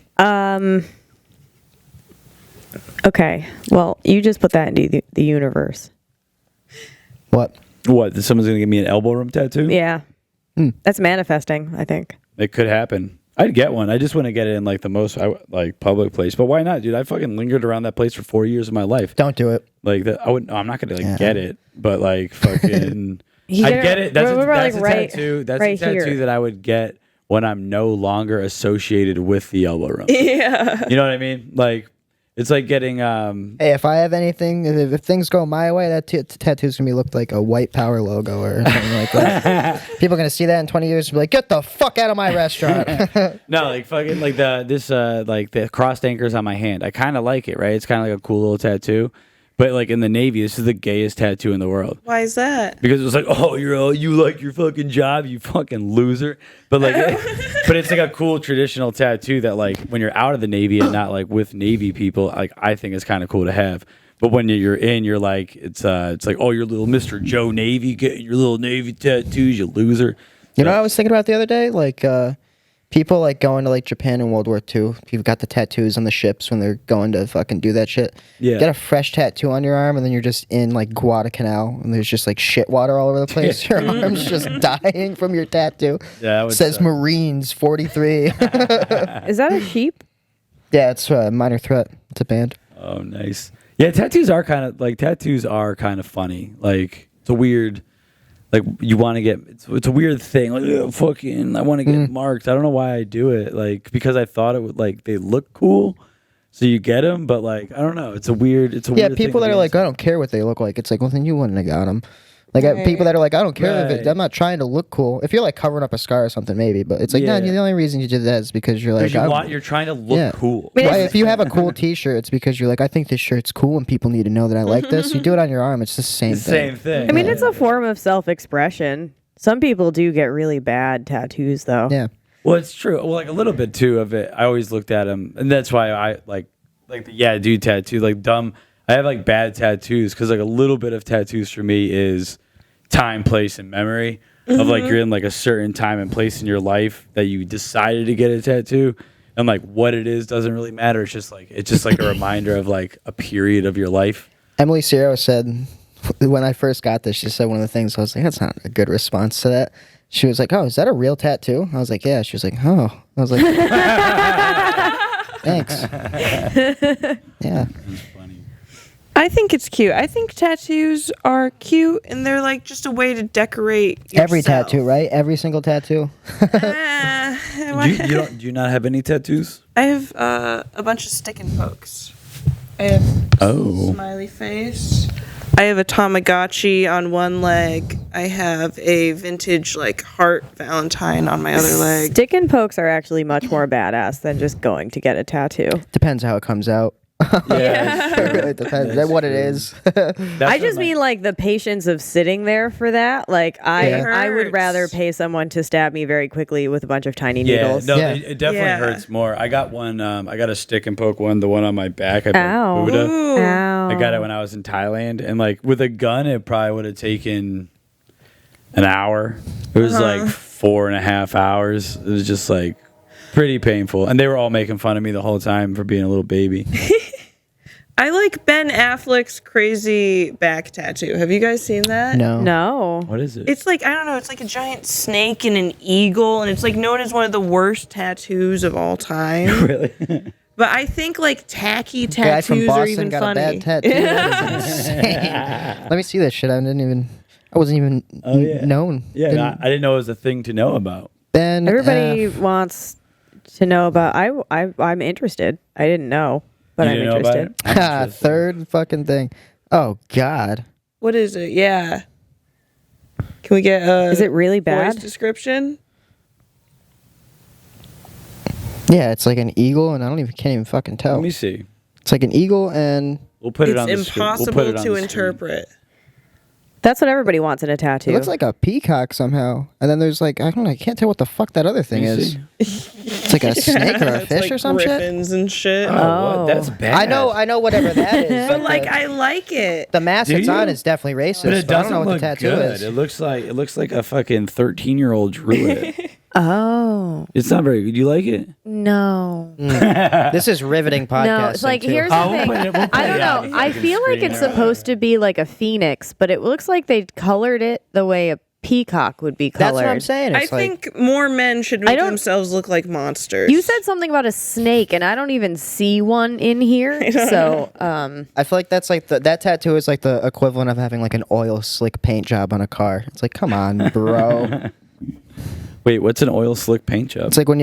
Okay, well, you just put that into the universe. What? What? Someone's gonna give me an elbow room tattoo? Yeah, that's manifesting. I think. It could happen. I'd get one. I just want to get it in like the most like public place. But why not, dude? I fucking lingered around that place for 4 years of my life. Don't do it. Like that. I wouldn't. I'm not gonna like get it. But like fucking. You I get get it. That's, we're that's like a right- tattoo. That's right a tattoo here. that I would get when I'm no longer associated with the elbow room. Yeah. You know what I mean? Like it's like getting Hey, if I have anything, if things go my way, that tattoo's gonna be looked like a white power logo or something like that. People are gonna see that in 20 years and be like, "Get the fuck out of my restaurant." no, like fucking like like the crossed anchors on my hand. I kind of like it, right? It's kind of like a cool little tattoo. But like in the Navy, this is the gayest tattoo in the world. Why is that? Because it was like, oh, you like your fucking job, you fucking loser. But like, but it's like a cool traditional tattoo that like when you're out of the Navy and not like with Navy people, like I think is kind of cool to have. But when you're in, you're like, it's like, oh, you're little Mr. Joe Navy, getting your little Navy tattoos, you loser. You know what I was thinking about the other day? Like, people like going to like Japan in World War II. People got the tattoos on the ships when they're going to fucking do that shit. Yeah. Get a fresh tattoo on your arm, and then you're just in like Guadalcanal, and there's just like shit water all over the place. Your arm's just dying from your tattoo. Yeah, that would Says suck. Marines 43. Is that a sheep? Yeah, it's Minor Threat. It's a band. Oh, nice. Yeah, tattoos are kind of funny. Like it's a weird. Like you want to get it's a weird thing. Like fucking, I want to get marked. I don't know why I do it. Like because I thought it would like they look cool, so you get them. But like I don't know. It's a weird. Yeah, weird people thing that to are get like, I don't care what they look like. It's like, well, then you wouldn't have got them. Like people that are like, I don't care if Right. it, I'm not trying to look cool. If you're like covering up a scar or something, maybe. But it's like, Yeah. no, the only reason you did that is because you're like, because you're trying to look Yeah. cool. mean, Well, it's- if you have a cool T-shirt, it's because you're like, I think this shirt's cool, and people need to know that I like this. You do it on your arm; it's the same It's the thing. same thing. I mean, it's a form of self-expression. Some people do get really bad tattoos, though. Yeah, Well, it's true. Well, like a little bit too of it. I always looked at them, and that's why I like the yeah dude tattoo. Like dumb. I have like bad tattoos because like a little bit of tattoos for me is time, place, and memory of like you're in like a certain time and place in your life that you decided to get a tattoo, and like what it is doesn't really matter. It's just like a reminder of like a period of your life. Emily Ciro said when I first got this, she said one of the things I was like, that's not a good response to that. She was like, oh, is that a real tattoo? I was like, yeah. She was like, oh. I was like, thanks. Yeah. That's funny. I think it's cute. I think tattoos are cute, and they're like just a way to decorate yourself. Every tattoo, right? Every single tattoo. Do you not have any tattoos? I have a bunch of stick and pokes. I have smiley face. I have a Tamagotchi on one leg. I have a vintage like heart Valentine on my other leg. Stick and pokes are actually much more badass than just going to get a tattoo. Depends how it comes out. Yeah, It really depends. That's what it is. I just mean like the patience of sitting there for that. Like I would rather pay someone to stab me very quickly with a bunch of tiny needles. No, Yeah. it definitely hurts more. I got one. I got a stick and poke one. The one on my back. I put Ow. Buddha. Ow. I got it when I was in Thailand, and like with a gun, it probably would have taken an hour. It was like 4.5 hours. It was just like pretty painful, and they were all making fun of me the whole time for being a little baby. I like Ben Affleck's crazy back tattoo. Have you guys seen that? No. No. What is it? It's like, I don't know, it's like a giant snake and an eagle, and it's like known as one of the worst tattoos of all time. Really? But I think like tacky Guy from tattoos are Boston even got funny. a bad tattoo. That is insane. Let me see this shit. I wasn't even known. Yeah, I didn't know it was a thing to know about. Ben Everybody wants to know about. I'm interested. I didn't know, but You I'm didn't know about interested. it? I'm interested. Third fucking thing. Oh God. What is it? Yeah. Can we get a Is it really voice bad? description? Yeah, it's like an eagle, and can't even fucking tell. Let me see. It's like an eagle, and We'll put it It's on the screen. We'll impossible put it on to the screen. interpret. That's what everybody wants in a tattoo. it looks like a peacock somehow. And then there's like I can't tell what the fuck that other thing Let me is. see. It's like a snake or a It's fish like or some shit. griffins and shit. Oh, what? That's bad. I know whatever that is. But like, I like it. the mask Do it's you? on is definitely racist. But it but I doesn't don't know what look the tattoo good. is. It looks like a fucking 13-year-old drew it. oh It's not very good. You like it? no. This is riveting podcast. No, it's like here's the Oh, we'll thing. put it- we'll put I it don't on know. the I fucking feel like screen. it's supposed to be like a phoenix, but it looks like they colored it the way a peacock would be colored. That's what I'm saying. I It's like, think more men should make don't- themselves look like monsters. You said something about a snake, and I don't even see one in here. So, I feel like that's like that tattoo is like the equivalent of having like an oil slick paint job on a car. It's like, come on, bro. Wait, what's an oil slick paint job? It's like when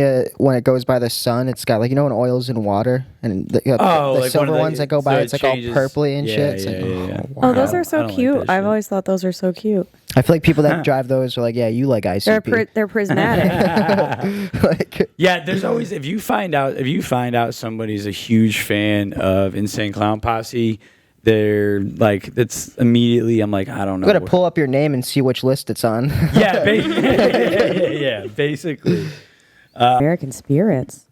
it goes by the sun, it's got like when oil's in water and the like silver one of the- ones that go by, so it's it like changes- all purpley and yeah, shit. It's yeah, like, yeah, yeah. wow. oh, those I are so don't like cute. that I've shit. always thought those are so cute. I feel like people that drive those are like, yeah, you like ICP. They're prismatic. Like, Yeah, there's always if you find out somebody's a huge fan of Insane Clown Posse, they're like it's immediately I'm like I don't know. I'm gonna pull up your name and see which list it's on. Yeah, yeah, basically. American Spirits.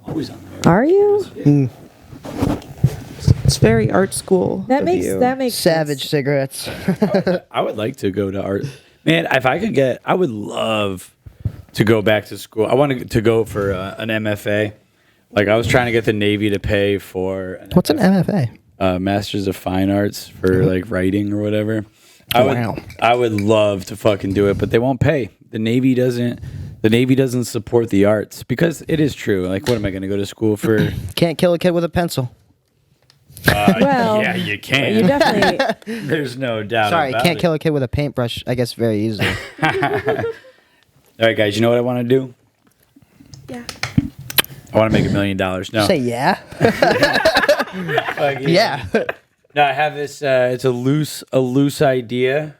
Always on there. Are you? it's very art school. That of makes you. Savage cigarettes. I would like to go to art. Man, if I could I would love to go back to school. I wanted to go for an MFA. Like I was trying to get the Navy to pay for What's an MFA? Masters of Fine Arts for like writing or whatever. Wow. I would love to fucking do it, but they won't pay. The Navy doesn't support the arts because it is true. Like, what am I going to go to school for? Can't kill a kid with a pencil. Well, yeah, you can. you definitely. There's no doubt. Sorry, about can't it. kill a kid with a paintbrush. I guess very easily. All right, guys. You know what I want to do? Yeah. I want to make $1 million. No. Say yeah. Fuck Yeah. No, I have this. It's a loose idea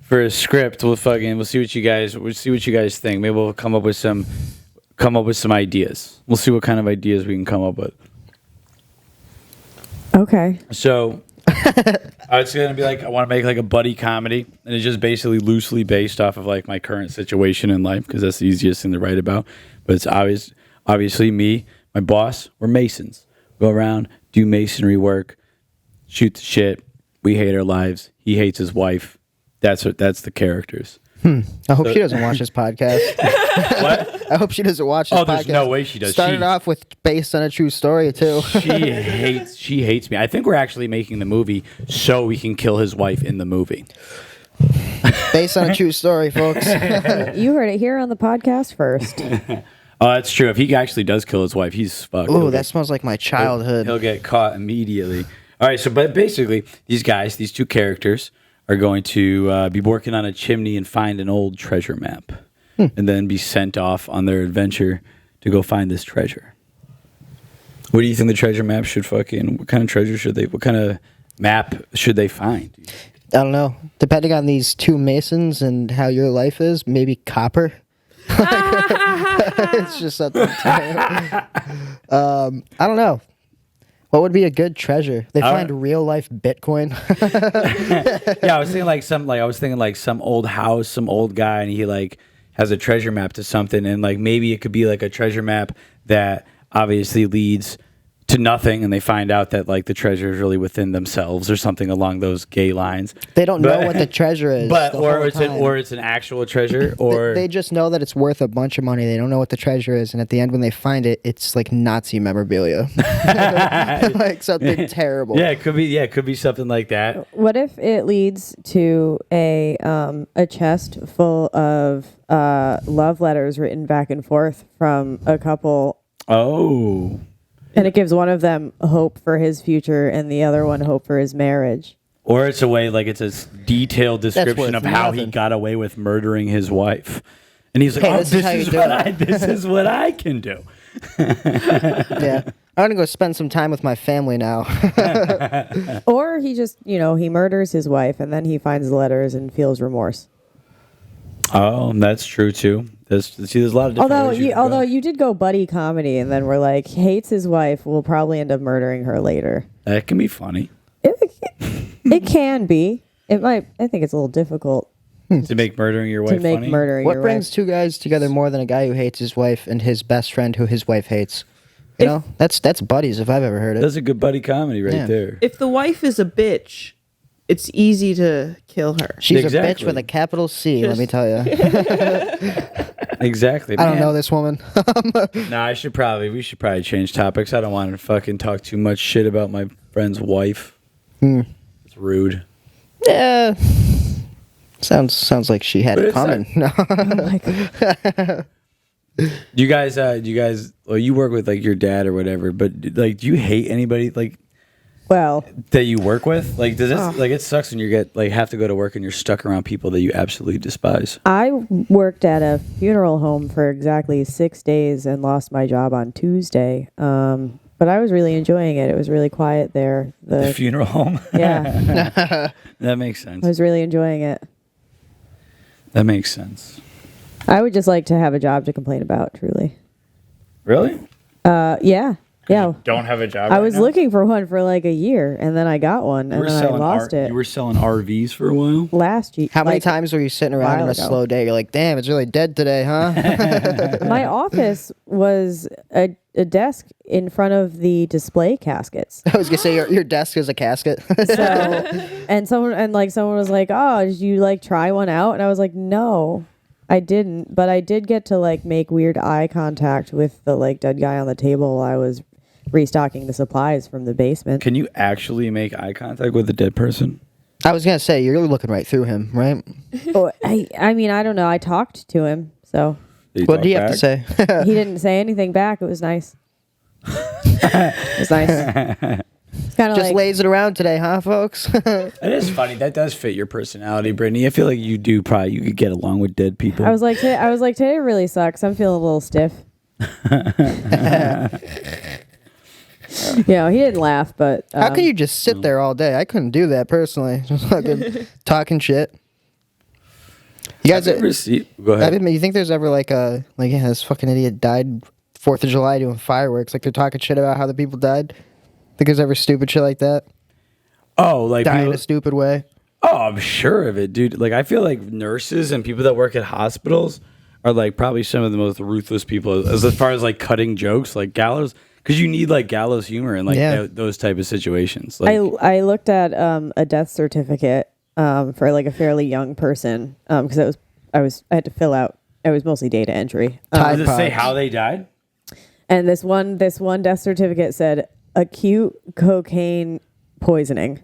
for a script. We'll see what you guys think. Maybe we'll come up with some ideas. We'll see what kind of ideas we can come up with. Okay. So it's gonna be like I want to make like a buddy comedy, and it's just basically loosely based off of like my current situation in life because that's the easiest thing to write about. But it's obviously me, my boss. We're masons. Go around, do masonry work. shoot the shit. We hate our lives. He hates his wife. That's the characters. I hope she doesn't watch this podcast. What? I hope she doesn't watch this podcast. Oh, there's no way she does. Started off with based on a true story, too. She hates me. I think we're actually making the movie so we can kill his wife in the movie. Based on a true story, folks. You heard it here on the podcast first. Oh, that's true. If he actually does kill his wife, he's fucked. Ooh, that smells like my childhood. He'll get caught immediately. All right, so but basically, these two characters, are going to be working on a chimney and find an old treasure map, and then be sent off on their adventure to go find this treasure. What do you think the treasure map should fucking? What kind of treasure should they? What kind of map should they find? I don't know. Depending on these two Masons and how your life is, maybe copper. It's just something. I don't know. What would be a good treasure? They find real life Bitcoin. Yeah, I was thinking like some old house, some old guy, and he like has a treasure map to something, and like maybe it could be like a treasure map that obviously leads to nothing, and they find out that like the treasure is really within themselves or something along those gay lines. They don't know what the treasure is. Or it's an actual treasure, or they just know that it's worth a bunch of money. They don't know what the treasure is, and at the end when they find it, it's like Nazi memorabilia, like something terrible. Yeah, it could be. Yeah, it could be something like that. What if it leads to a chest full of love letters written back and forth from a couple? Oh. And it gives one of them hope for his future and the other one hope for his marriage. Or it's a way, like it's a detailed description of how he nothing. got away with murdering his wife. And he's like, Hey, oh, this is how you do it." this is what I can do. Yeah. I'm gonna go spend some time with my family now. Or he just, he murders his wife and then he finds the letters and feels remorse. Oh, that's true too. There's a lot of different ways Although you did go buddy comedy and then we're like, hates his wife, will probably end up murdering her later. That can be funny. It can be. It might. I think it's a little difficult To make murdering your wife to make funny? murdering What your brings wife. two guys together more than a guy who hates his wife and his best friend who his wife hates? You know, that's buddies if I've ever heard it. That's a good buddy comedy right Yeah. there. If the wife is a bitch, it's easy to kill her. She's Exactly. a bitch with a capital C, let me tell you. Exactly. I don't man. know this woman. Nah, we should probably change topics. I don't want to fucking talk too much shit about my friend's wife. It's rude. Yeah. Sounds like she had But it it's coming. No. Do you guys, well, you work with like your dad or whatever, but like, do you hate anybody like Well, that you work with? Like, does it like it sucks when you have to go to work and you're stuck around people that you absolutely despise? I worked at a funeral home for exactly 6 days and lost my job on Tuesday. But I was really enjoying it. It was really quiet there. The funeral home. Yeah, That makes sense. I was really enjoying it. That makes sense. I would just like to have a job to complain about, truly. Really? Yeah. Don't have a job. I was looking for one for like a year, and then I got one, and then I lost it You were selling RVs for a while. last year. How many times were you sitting around in while a ago. slow day? You're like, damn, it's really dead today, huh? My office was a desk in front of the display caskets. I was gonna say your desk is a casket. So, and someone was like, "Oh, did you like try one out?" And I was like, "No, I didn't." But I did get to like make weird eye contact with the like dead guy on the table while I was restocking the supplies from the basement. Can you actually make eye contact with a dead person? I was gonna say you're looking right through him, right? Oh, I mean, I don't know. I talked to him, so What do you have to say? he didn't say anything back. It was nice. It was nice. It's kind of Just like lays it around today, huh, folks? It is funny. That does fit your personality, Brittany. I feel like you could get along with dead people. I was like today really sucks. I'm feeling a little stiff. He didn't laugh, but How can you just sit there all day? I couldn't do that personally. Just fucking talking shit. You guys, Go ahead. you think there's ever this fucking idiot died 4th of July doing fireworks? Like they're talking shit about how the people died. Think there's ever stupid shit like that? Oh, like Die in people, a stupid way. oh, I'm sure of it, dude. Like I feel like nurses and people that work at hospitals are like probably some of the most ruthless people as far as like cutting jokes, like gallows. because you need like gallows humor in like Yeah. those type of situations. Like, I looked at a death certificate for like a fairly young person because I had to fill out. It was mostly data entry. Tide does it say Pods. how they died? And this one death certificate said acute cocaine poisoning.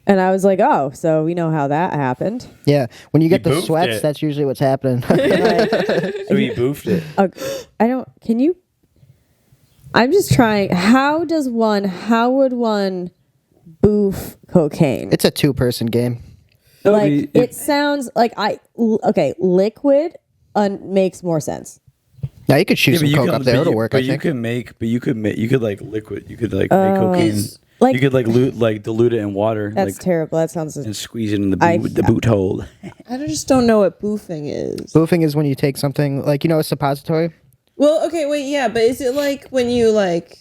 And I was like, oh, so we know how that happened. Yeah, when you get the boofed sweats, it. that's usually what's happening. So he boofed it. I'm just trying. How would one boof cocaine? It's a 2-person game. Like, it sounds like liquid makes more sense. Now you could shoot some coke up there; it'll work. I think. You could like liquid. You could like make cocaine. Like- you could like dilute it in water. That's like, terrible. That sounds. and squeeze it in the boot hole. I just don't know what boofing is. Boofing is when you take something like a suppository. Well, okay, wait, yeah, but is it like when you like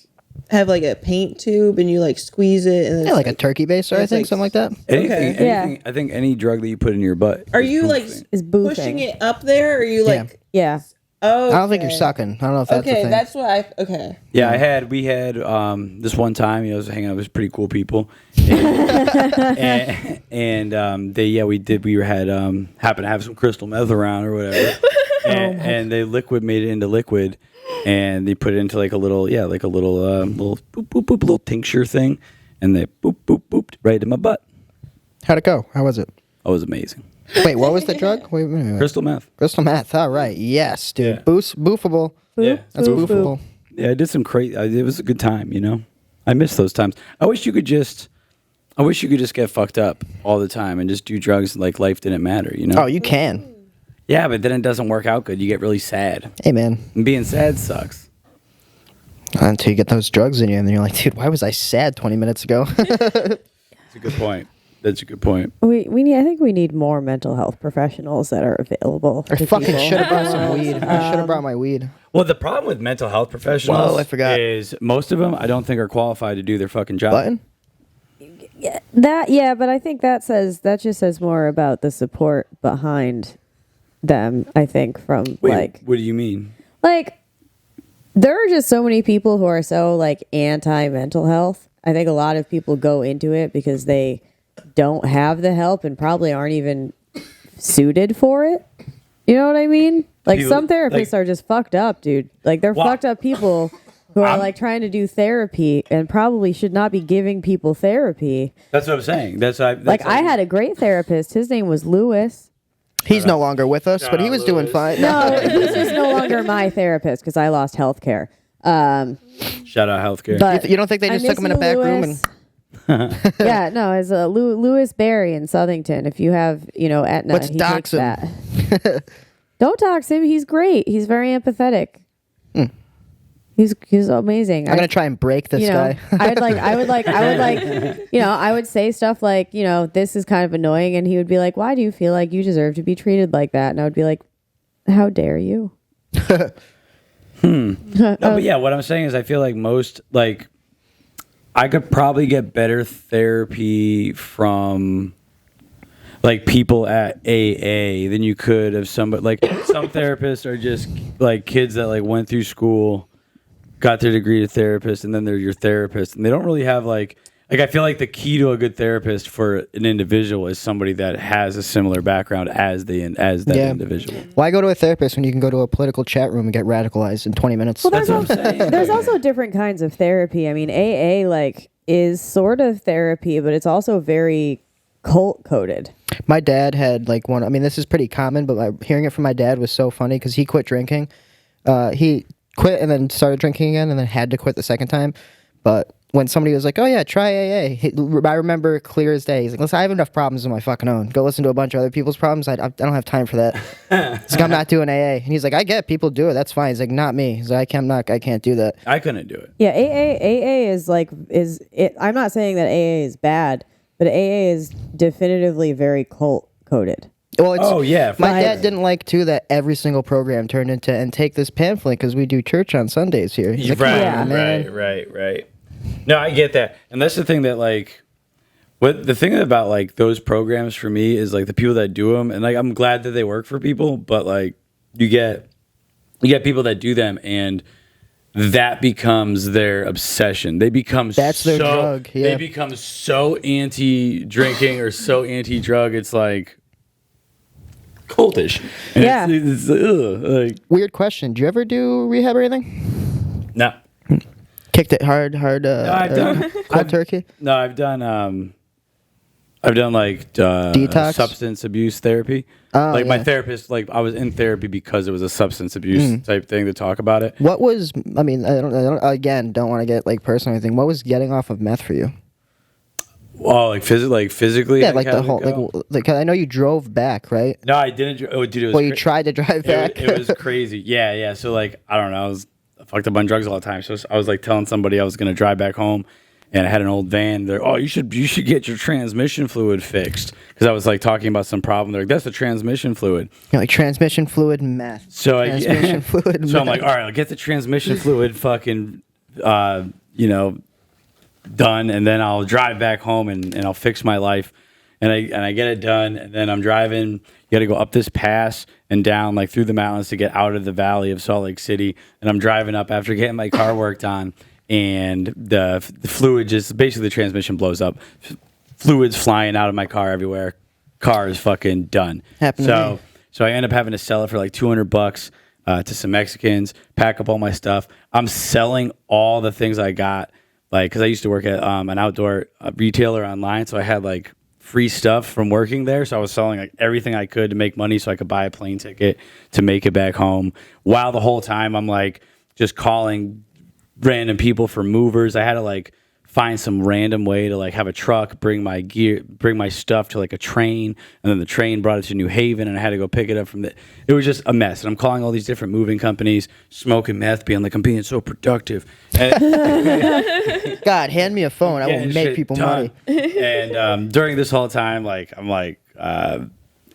have like a paint tube and you like squeeze it and then Yeah, it's like a turkey baster, I it's think, like- something like that. Anything, Yeah. anything. I think any drug that you put in your butt. Are is you like boofing. Is boofing. pushing it up there, or are you Yeah. like? Yeah. Oh, I don't think you're sucking. I don't know if that's the Okay, thing. that's what I. Okay. Yeah, we had this one time. I was hanging out with pretty cool people, and they happened to have some crystal meth around or whatever, and they made it into liquid, and they put it into like a little little boop boop boop little tincture thing, and they booped right in my butt. How'd it go? How was it? That was amazing. Wait, what was the drug? Wait a minute. Crystal meth. Crystal meth. All right. Yes, dude. Yeah. Boofable. Yeah, That's Boof, boofable. Yeah, I did some crazy. It was a good time, I miss those times. I wish you could just get fucked up all the time and just do drugs like life didn't matter, Oh, you can. Yeah, but then it doesn't work out good. You get really sad. Hey, man. And being sad sucks. Until you get those drugs in you, and then you're like, dude, why was I sad 20 minutes ago? That's a good point. That's a good point. I think we need more mental health professionals that are available. I to fucking people. should have brought some weed. I should have brought my weed. Well, the problem with mental health professionals Whoa, I forgot. is most of them I don't think are qualified to do their fucking job. Button? But I think that just says more about the support behind them. I think from Wait, what do you mean? there are just so many people who are so like anti mental health. I think a lot of people go into it because they don't have the help and probably aren't even suited for it. You know what I mean? Like People- some therapists are just fucked up, dude. Like they're Well, fucked up people who are like trying to do therapy and probably should not be giving people therapy. That's what I'm saying. I had a great therapist. His name was Lewis. He's no longer with us, but he was doing fine. No, he's just no longer my therapist because I lost health care. Shout out healthcare. But You don't think they I just took miss him in a you, back room Lewis. and Yeah, no, it's Lewis Berry in Southington. If you have, Aetna, Let's he dox takes that. Don't dox him. He's great. He's very empathetic. He's amazing. I'm gonna try and break this guy. I would say stuff like, this is kind of annoying, and he would be like, "Why do you feel like you deserve to be treated like that?" And I would be like, "How dare you?" No, but yeah, what I'm saying is I feel like I could probably get better therapy from like people at AA than you could of somebody like some therapists are just like kids that like went through school, got their degree to therapist, and then they're your therapist, and they don't really have like I feel like the key to a good therapist for an individual is somebody that has a similar background as that individual. Why go to a therapist when you can go to a political chat room and get radicalized in 20 minutes? Well, That's what I'm saying. there's also different kinds of therapy. I mean, AA is sort of therapy, but it's also very cult coded. My dad had like one. I mean, this is pretty common, but hearing it from my dad was so funny because he quit drinking. He quit and then started drinking again, and then had to quit the second time. But when somebody was like, "Oh yeah, try AA," I remember clear as day. He's like, "Listen, I have enough problems of my fucking own. Go listen to a bunch of other people's problems. I don't have time for that." He's like, "I'm not doing AA," and he's like, "I get people do it. That's fine." He's like, "Not me." He's like, I can't do that." I couldn't do it. Yeah, AA is I'm not saying that AA is bad, but AA is definitively very cult coded. Well, it's, Oh, yeah, my for dad sure. didn't like too that every single program turned into and take this pamphlet because we do church on Sundays here. He's like, "Come Yeah. on, man." Right. No, I get that, and that's the thing that the thing about like those programs for me is like the people that do them, and like I'm glad that they work for people, but like you get people that do them, and that becomes their obsession. They become That's their drug, yeah. They become so anti-drinking or so anti-drug. It's like cultish. And Yeah. like, Weird question. Do you ever do rehab or anything? no. Kicked it hard, I've done- cold turkey? No, I've done like Detox? substance abuse therapy. Oh, like my yeah. therapist, like I was in therapy because it was a substance abuse type thing to talk about it. What was, I mean, I don't again, don't want to get like personal or anything. What was getting off of meth for you? Oh, like physically? Yeah, I like the had to whole, go? like I know you drove back, right? No, I didn't. Oh, dude, it was Well, you tried to drive back. It was crazy. Yeah. So like, I don't know. I was fucked up on drugs all the time. So I was like telling somebody I was gonna drive back home, and I had an old van. They're, oh, you should get your transmission fluid fixed, because I was like talking about some problem. They're like, that's the transmission fluid. You're like transmission fluid meth. So Transmission fluid. So I'm meth. like, all right, I'll get the transmission fluid fucking, done, and then I'll drive back home and I'll fix my life. And I get it done, and then I'm driving. You got to go up this pass and down, like through the mountains, to get out of the valley of Salt Lake City. And I'm driving up after getting my car worked on, and the fluid just basically the transmission blows up. Fluids flying out of my car everywhere. Car is fucking done. Happened to me. So I end up having to sell it for like $200 to some Mexicans. Pack up all my stuff. I'm selling all the things I got, like, because I used to work at an outdoor retailer online, so I had like free stuff from working there. So I was selling like everything I could to make money so I could buy a plane ticket to make it back home. While the whole time I'm like just calling random people for movers. I had to like find some random way to like have a truck bring my stuff to like a train, and then the train brought it to New Haven, and I had to go pick it up from the. It was just a mess, and I'm calling all these different moving companies, smoking meth, being like, I'm being so productive. And, God, hand me a phone. I will getting make shit people done. money. And during this whole time, like I'm like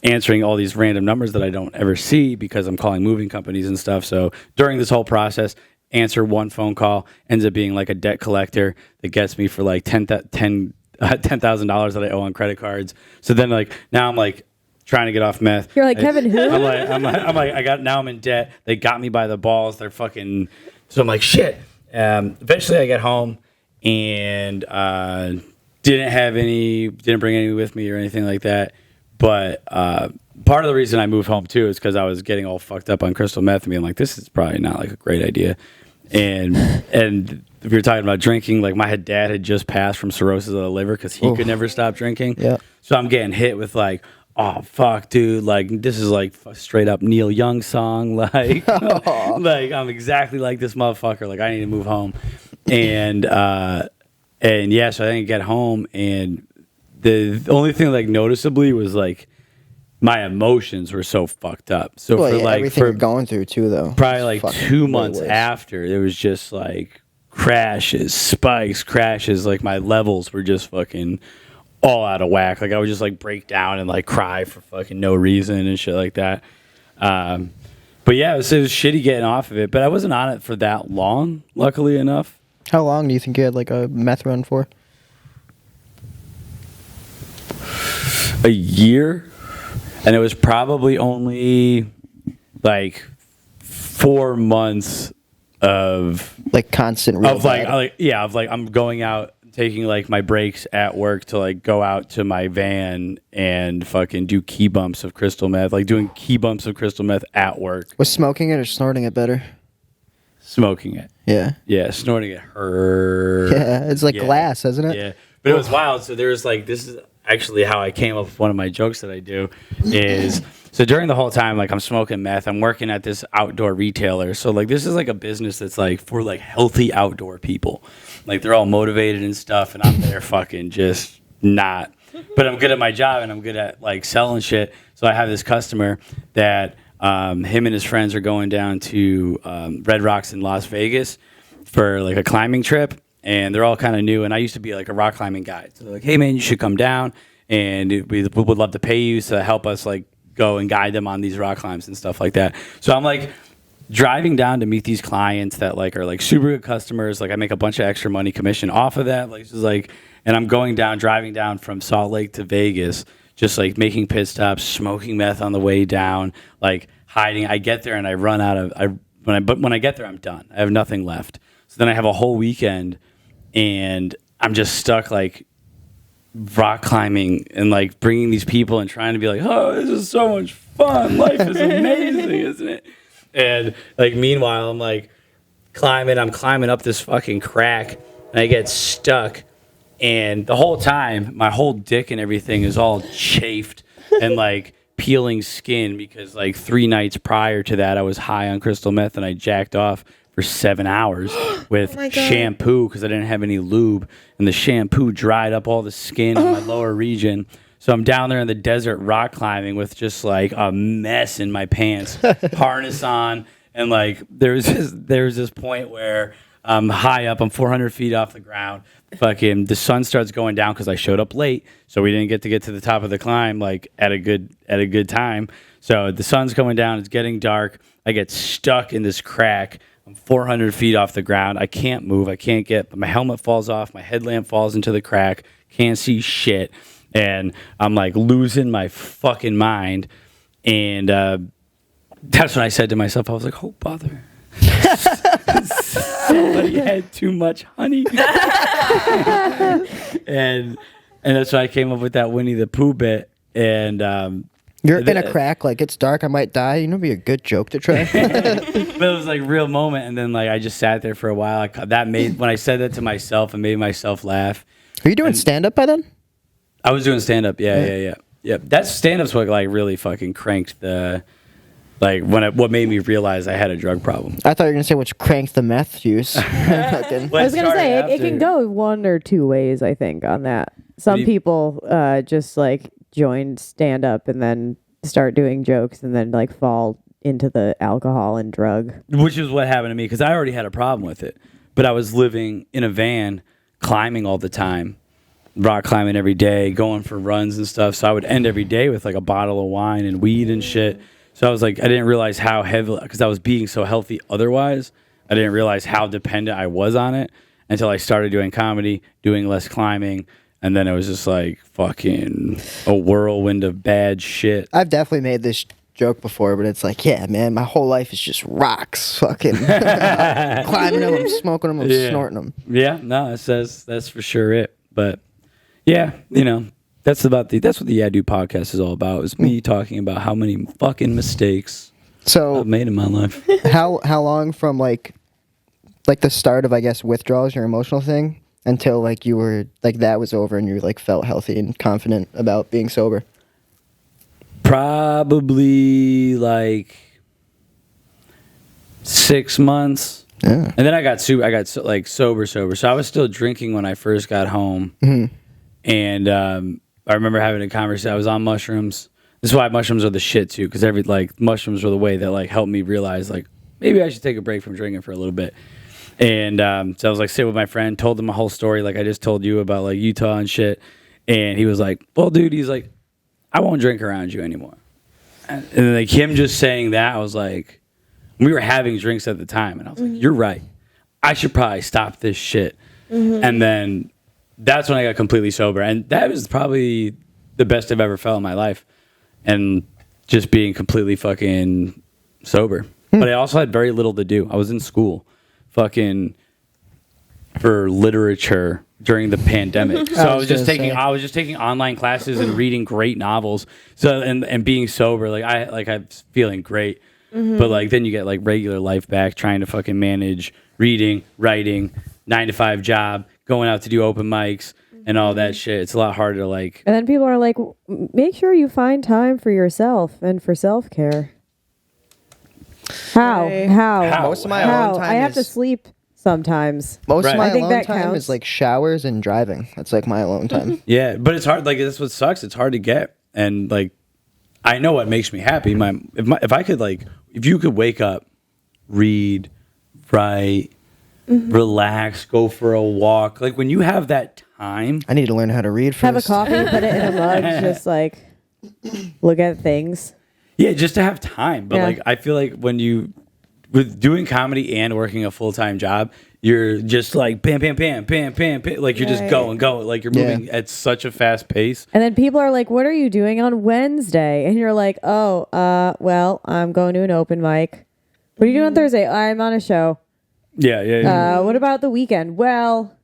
answering all these random numbers that I don't ever see because I'm calling moving companies and stuff. So during this whole process, answer one phone call, ends up being like a debt collector that gets me for like $10,000 that I owe on credit cards. So then like now I'm like trying to get off meth. You're like, Kevin, who? I'm like I'm in debt. They got me by the balls. They're fucking. So I'm like, shit. Eventually I get home and didn't bring any with me or anything like that. But part of the reason I moved home too is because I was getting all fucked up on crystal meth and being like, this is probably not like a great idea. And if you're talking about drinking, like my dad had just passed from cirrhosis of the liver because he could never stop drinking. Yeah. So I'm getting hit with like, oh fuck, dude, like this is like straight up Neil Young song, like like I'm exactly like this motherfucker. Like I need to move home, and yeah, so I didn't get home, and the only thing like noticeably was like my emotions were so fucked up. So Well, for yeah, like everything for you're going through too, though. probably like Fucking 2 way months worse. after, there was just like crashes, spikes, crashes. Like my levels were just fucking all out of whack. Like I would just like break down and like cry for fucking no reason and shit like that. But yeah, it was shitty getting off of it. But I wasn't on it for that long, luckily enough. How long do you think you had like a meth run for? A year, and it was probably only like 4 months of Like constant real bad. I'm going out, taking like my breaks at work to like go out to my van and fucking do key bumps of crystal meth, like doing key bumps of crystal meth at work, Was smoking it or snorting it better? smoking it. Yeah. Snorting it hurt. Yeah, it's like Yeah. glass, isn't it? Yeah, but it was wild. So there was like, this is actually how I came up with one of my jokes that I do is, so during the whole time, like I'm smoking meth, I'm working at this outdoor retailer. So like, this is like a business that's like for like healthy outdoor people. Like they're all motivated and stuff. And I'm there fucking just not, but I'm good at my job and I'm good at like selling shit. So I have this customer that him and his friends are going down to Red Rocks in Las Vegas for like a climbing trip. And they're all kind of new. And I used to be like a rock climbing guide. So they're like, hey man, you should come down, and we would love to pay you to help us like go and guide them on these rock climbs and stuff like that. So I'm like driving down to meet these clients that like are like super good customers. Like I make a bunch of extra money commission off of that. Like just like, and I'm driving down from Salt Lake to Vegas, just like making pit stops, smoking meth on the way down, like hiding. I get there and I run out of when I get there, I'm done. I have nothing left. So then I have a whole weekend, and I'm just stuck like rock climbing and like bringing these people and trying to be like, oh, this is so much fun. Life is amazing, isn't it? And like meanwhile, I'm like I'm climbing up this fucking crack, and I get stuck. And the whole time, my whole dick and everything is all chafed and like peeling skin because like 3 nights prior to that, I was high on crystal meth and I jacked off for 7 hours with shampoo because I didn't have any lube, and the shampoo dried up all the skin in my lower region. So I'm down there in the desert rock climbing with just like a mess in my pants, harness on, and like there's this point where I'm high up, I'm 400 feet off the ground. Fucking the sun starts going down because I showed up late, so we didn't get to the top of the climb like at a good time. So the sun's going down, it's getting dark. I get stuck in this crack. I'm 400 feet off the ground. I can't move. I can't get. My helmet falls off. My headlamp falls into the crack. Can't see shit. And I'm like losing my fucking mind. And that's when I said to myself, I was like, oh, bother. Somebody had too much honey. and that's why I came up with that Winnie the Pooh bit. And you're in a crack, like it's dark, I might die. You know, be a good joke to try. But it was like real moment, and then like I just sat there for a while. When I said that to myself, it made myself laugh. Are you doing stand up by then? I was doing stand up, yeah. That stand up's what like really fucking cranked the what made me realize I had a drug problem. I thought you were gonna say which cranked the meth use. I was gonna say it can go one or two ways. I think on that. Some people just like join stand up and then start doing jokes and then like fall into the alcohol and drug, which is what happened to me because I already had a problem with it, but I was living in a van climbing all the time, rock climbing every day, going for runs and stuff, so I would end every day with like a bottle of wine and weed and shit. So I was like, I didn't realize how heavy, because I was being so healthy otherwise, I didn't realize how dependent I was on it until I started doing comedy, doing less climbing. And then it was just like fucking a whirlwind of bad shit. I've definitely made this joke before, but it's like, yeah, man, my whole life is just rocks. Fucking climbing them, I'm smoking them, I'm snorting them. Yeah, no, that's for sure it. But yeah, you know, that's what the Yeah Dude podcast is all about. Is me talking about how many fucking mistakes I've made in my life. How long from like the start of, I guess, withdrawals, your emotional thing, until like you were like that was over and you like felt healthy and confident about being sober? Probably like 6 months. Yeah. And then I got sober. So I was still drinking when I first got home. Mm-hmm. And I remember having a conversation. I was on mushrooms. This is why mushrooms are the shit too, because mushrooms were the way that like helped me realize like maybe I should take a break from drinking for a little bit. And so I was like sitting with my friend, told him my whole story like I just told you about like Utah and shit. And he was like, well, dude, he's like, I won't drink around you anymore. And then like him just saying that, I was like, we were having drinks at the time. And I was like, you're right. I should probably stop this shit. Mm-hmm. And then that's when I got completely sober. And that was probably the best I've ever felt in my life. And just being completely fucking sober. But I also had very little to do. I was in school fucking for literature during the pandemic. So I was just taking online classes and reading great novels. So and being sober, I'm feeling great. Mm-hmm. But like then you get like regular life back, trying to fucking manage reading, writing, 9-to-5 job, going out to do open mics and all that shit. It's a lot harder to like. And then people are like, make sure you find time for yourself and for self-care. How? Most of my alone time I have to sleep sometimes. Most of my alone time is like showers and driving. That's like my alone time. Yeah, but it's hard. Like that's what sucks. It's hard to get. And like, I know what makes me happy. If you could wake up, read, write, relax, go for a walk. Like when you have that time, I need to learn how to read first. Have a coffee, put it in a mug, just like look at things. Yeah, just to have time. But like, I feel like with doing comedy and working a full-time job, you're just like bam, bam, bam, bam, bam, bam. Like you're just going. Like you're moving at such a fast pace. And then people are like, what are you doing on Wednesday? And you're like, well, I'm going to an open mic. What are you doing on Thursday? I'm on a show. Yeah. What about the weekend? Well,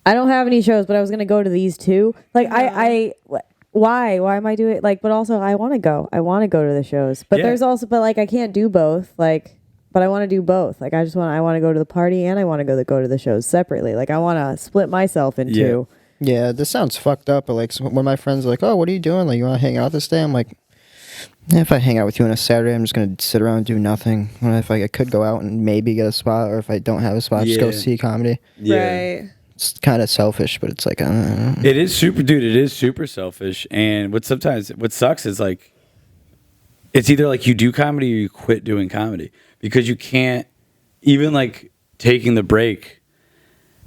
I don't have any shows, but I was gonna go to these two. Like why am I doing it? Like, but also I want to go. I want to go to the shows. But there's also, but like I can't do both. Like, but I want to do both. Like I want to go to the party and I want to go to the shows separately. Like I want to split myself in two. Yeah, this sounds fucked up. But like when my friends are like, "Oh, what are you doing? Like, you want to hang out this day?" I'm like, if I hang out with you on a Saturday, I'm just gonna sit around and do nothing. What if I could go out and maybe get a spot, or if I don't have a spot, just go see comedy. Right. It's kind of selfish, but it's like I don't know. It is super, dude. It is super selfish. And what sucks is like, it's either like you do comedy or you quit doing comedy, because you can't even like taking the break.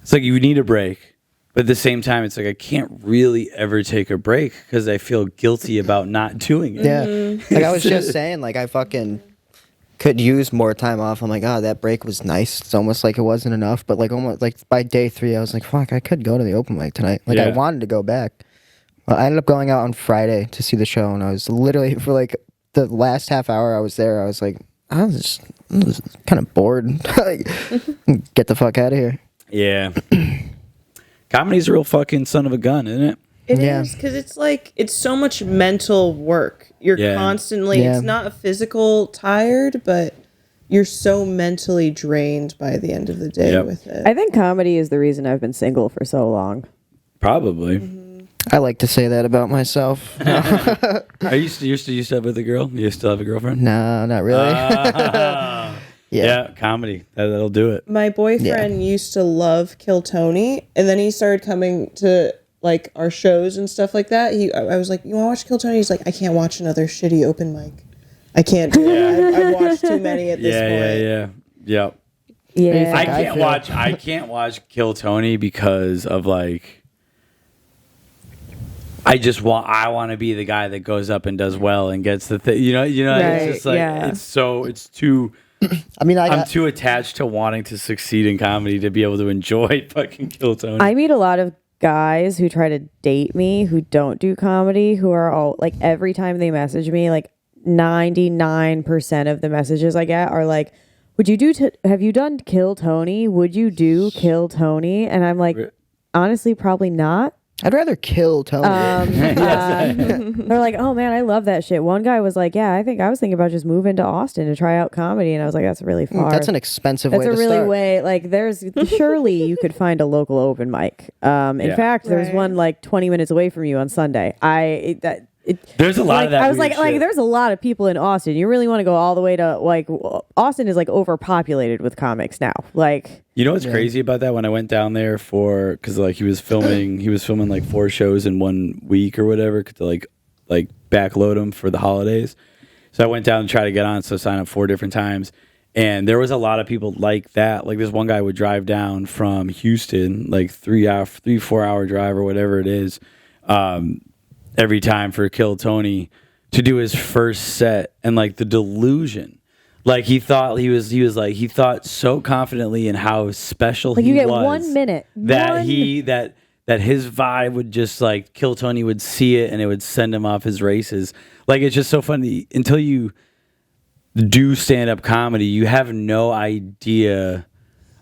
It's like you need a break, but at the same time, it's like I can't really ever take a break because I feel guilty about not doing it. Yeah, like I was just saying, like I fucking could use more time off. I'm like, that break was nice. It's almost like it wasn't enough, but like almost like by day 3, I was like, fuck, I could go to the open mic tonight. Like I wanted to go back. Well, I ended up going out on Friday to see the show, and I was literally for like the last half hour I was there. I was like, I was kind of bored. Like, get the fuck out of here. Yeah. Comedy's a real fucking son of a gun, isn't it? It is, because it's like, it's so much mental work. You're constantly, it's not a physical tired, but you're so mentally drained by the end of the day with it. I think comedy is the reason I've been single for so long. Probably. I like to say that about myself. Are you used to have with a girl? You still have a girlfriend? No, not really. Yeah, comedy. That'll do it. My boyfriend used to love Kill Tony, and then he started coming to like our shows and stuff like that. I was like, "You want to watch Kill Tony?" He's like, "I can't watch another shitty open mic. I can't do it. I've watched too many at this point." Yeah. I can't watch Kill Tony because of like, I want to be the guy that goes up and does well and gets the thing. You know. Right, it's just like it's too. I mean, I'm too attached to wanting to succeed in comedy to be able to enjoy fucking Kill Tony. I meet a lot of guys who try to date me who don't do comedy, who are all like, every time they message me, like 99% of the messages I get are like, would you have you done Kill Tony? Would you do Kill Tony? And I'm like, honestly, probably not. I'd rather kill Tony. They're like, oh man, I love that shit. One guy was like, yeah, I was thinking about just moving to Austin to try out comedy, and I was like, that's really far. That's an expensive way to start. That's a really way. Like, there's surely you could find a local open mic. In fact, there's one like 20 minutes away from you on Sunday. There's a lot of that. I was like, there's a lot of people in Austin. You really want to go all the way to like Austin is like overpopulated with comics now. Like, you know what's crazy about that? When I went down there because like he was filming like 4 shows in 1 week or whatever to like backload them for the holidays. So I went down and tried to get on, so sign up 4 different times. And there was a lot of people like that. Like this one guy would drive down from Houston, like 4 hour drive or whatever it is, every time for Kill Tony to do his first set, and like the delusion. Like he thought he thought so confidently in how special like he was. You get 1 minute. That his vibe would just like Kill Tony would see it and it would send him off his races. Like it's just so funny until you do stand-up comedy, you have no idea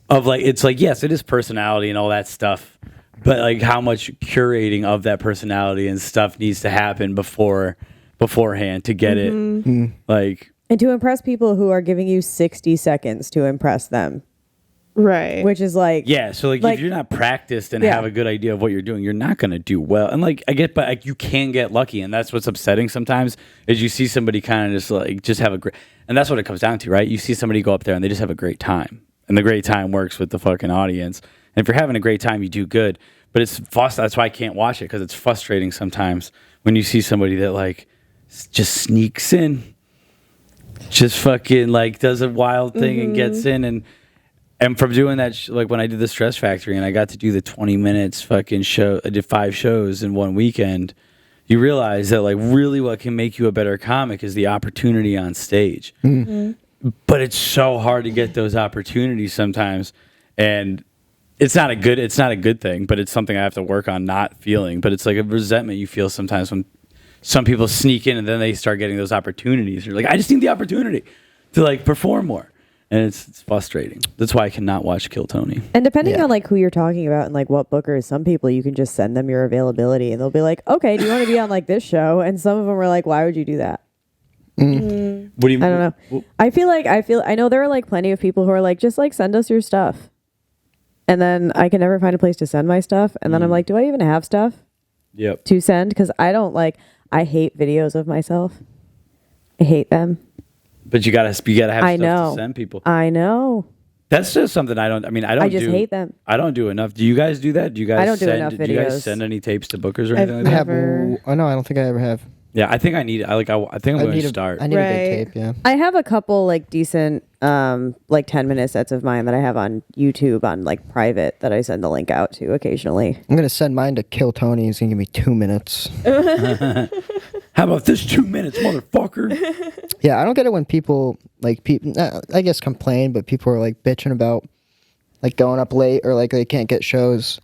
of like, it's like, yes, it is personality and all that stuff, but like how much curating of that personality and stuff needs to happen beforehand to get it. Like, and to impress people who are giving you 60 seconds to impress them. Right. Which is like... Yeah, so like if you're not practiced and have a good idea of what you're doing, you're not going to do well. And like, but like you can get lucky, and that's what's upsetting sometimes, is you see somebody kind of just have a great... And that's what it comes down to, right? You see somebody go up there and they just have a great time. And the great time works with the fucking audience. And if you're having a great time, you do good. But that's why I can't watch it, because it's frustrating sometimes when you see somebody that like just sneaks in, just fucking like does a wild thing and gets in. And from doing that, like when I did the Stress Factory and I got to do the 20 minutes fucking show, I did 5 shows in one weekend, you realize that like really what can make you a better comic is the opportunity on stage. But it's so hard to get those opportunities sometimes. And it's not a good thing, but it's something I have to work on not feeling. But it's like a resentment you feel sometimes when some people sneak in and then they start getting those opportunities. You're like, I just need the opportunity. to like perform more. And it's frustrating. That's why I cannot watch Kill Tony. And depending on like who you're talking about and like what bookers, some people you can just send them your availability and they'll be like, okay, do you want to be on like this show? And some of them are like, why would you do that? What do you? I don't know. I know there are like plenty of people who are like, just like send us your stuff. And then I can never find a place to send my stuff. And then I'm like, do I even have stuff Yep. to send? Because I hate videos of myself. I hate them. But you gotta have I stuff know. to send people. I know. That's just something I don't. I mean, I don't. I just hate them. I don't do enough. Do you guys do that? Do you guys? I don't do enough Do you guys videos. send any tapes to bookers or I've anything like that? never- Oh no, I don't think I ever have. Yeah, I think I need. I think I'm going to start. I need a Right. good tape. Yeah. I have a couple like decent like 10-minute sets of mine that I have on YouTube on like private that I send the link out to occasionally. I'm gonna send mine to Kill Tony. He's gonna give me 2 minutes. How about this 2 minutes, motherfucker? Yeah, I don't get it when people I guess complain, but people are like bitching about like going up late or like they can't get shows.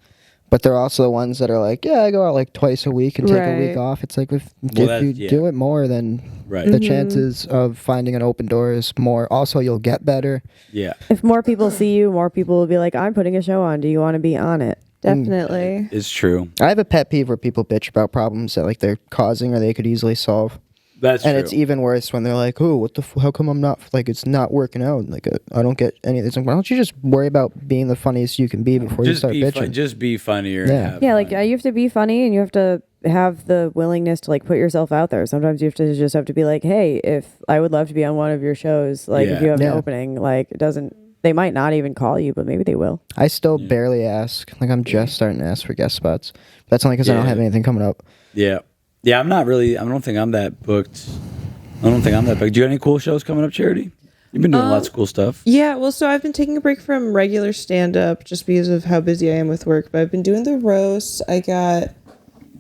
But they're also the ones that are like, yeah, I go out like twice a week and take a week Right. off. It's like if that's- you yeah. do it more, then Right. the chances of finding an open door is more. Also, you'll get better. Yeah, If more people see you, more people will be like, I'm putting a show on. Do you want to be on it? Definitely. it's true. I have a pet peeve where people bitch about problems that like they're causing or they could easily solve. That's And true. it's even worse when they're like, "Oh, what the? How come I'm not like it's not working out? Like I don't get any of this." Like, why don't you just worry about being the funniest you can be before you start bitching? Just be funnier. Yeah. And have Yeah, like fun. you have to be funny and you have to have the willingness to like put yourself out there. Sometimes you have to be like, hey, if I would love to be on one of your shows, like if Yeah. you have Yeah. an opening, like it doesn't. They might not even call you, but maybe they will. I still barely ask. Like I'm just starting to ask for guest spots. That's only because I don't Yeah. have anything coming up. Yeah. I'm not really. I don't think I'm that booked. Do you have any cool shows coming up, Charity? You've been doing lots of cool stuff. Yeah, well, so I've been taking a break from regular stand-up just because of how busy I am with work, but I've been doing the roast.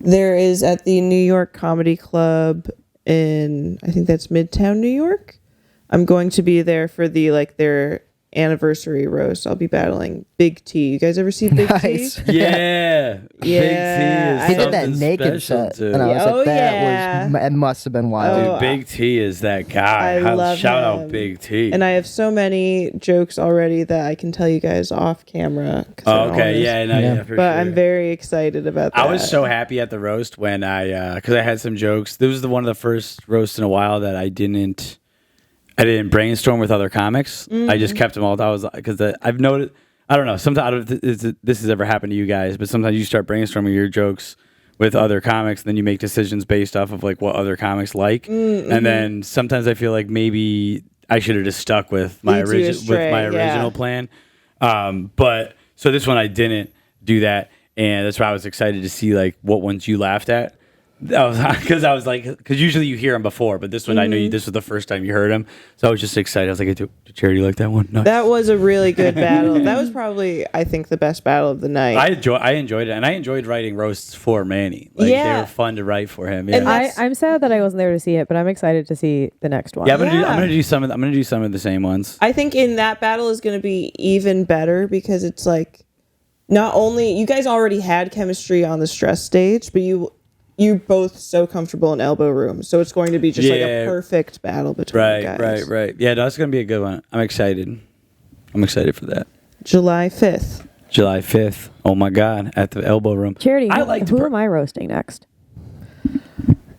There is at the New York Comedy Club in, I think that's Midtown, New York. I'm going to be there for their anniversary roast. I'll be battling Big T. You guys ever see Big Nice. T? Yeah. Yeah. Big T is He did that something naked special, set, too. and I was Oh, like, yeah. it must have been wild. Dude, Big T is that guy. I love Shout him. out Big T. And I have so many jokes already that I can tell you guys off camera. 'cause I Oh, don't okay. wanna- Yeah, no, Yeah. yeah, for But sure. I'm very excited about that. I was so happy at the roast when because I had some jokes. This was one of the first roasts in a while that I didn't brainstorm with other comics. I just kept them all. I was because I've noticed. I don't know. Sometimes I don't know if this has ever happened to you guys, but sometimes you start brainstorming your jokes with other comics, and then you make decisions based off of like what other comics like, and then sometimes I feel like maybe I should have just stuck with my Leads you astray, yeah. original plan. But so this one I didn't do that, and that's why I was excited to see like what ones you laughed at. Because usually you hear them before, but this one I know this was the first time you heard him, so I was just excited. I was like, "Did Charity like that one?" Nice. That was a really good battle. That was probably, I think, the best battle of the night. I enjoyed it, and I enjoyed writing roasts for Manny. Like Yeah. they were fun to write for him. And Yeah, I'm sad that I wasn't there to see it, but I'm excited to see the next one. I'm gonna do some of the same ones. I think in that battle is going to be even better because it's like, not only, you guys already had chemistry on the stress stage, but you're both so comfortable in elbow room. So it's going to be just like a perfect battle between you guys. Right. Yeah, that's gonna be a good one. I'm excited. I'm excited for that. July 5th. July 5th. Oh my God, at the Elbow Room. Charity, I like to who am I roasting next?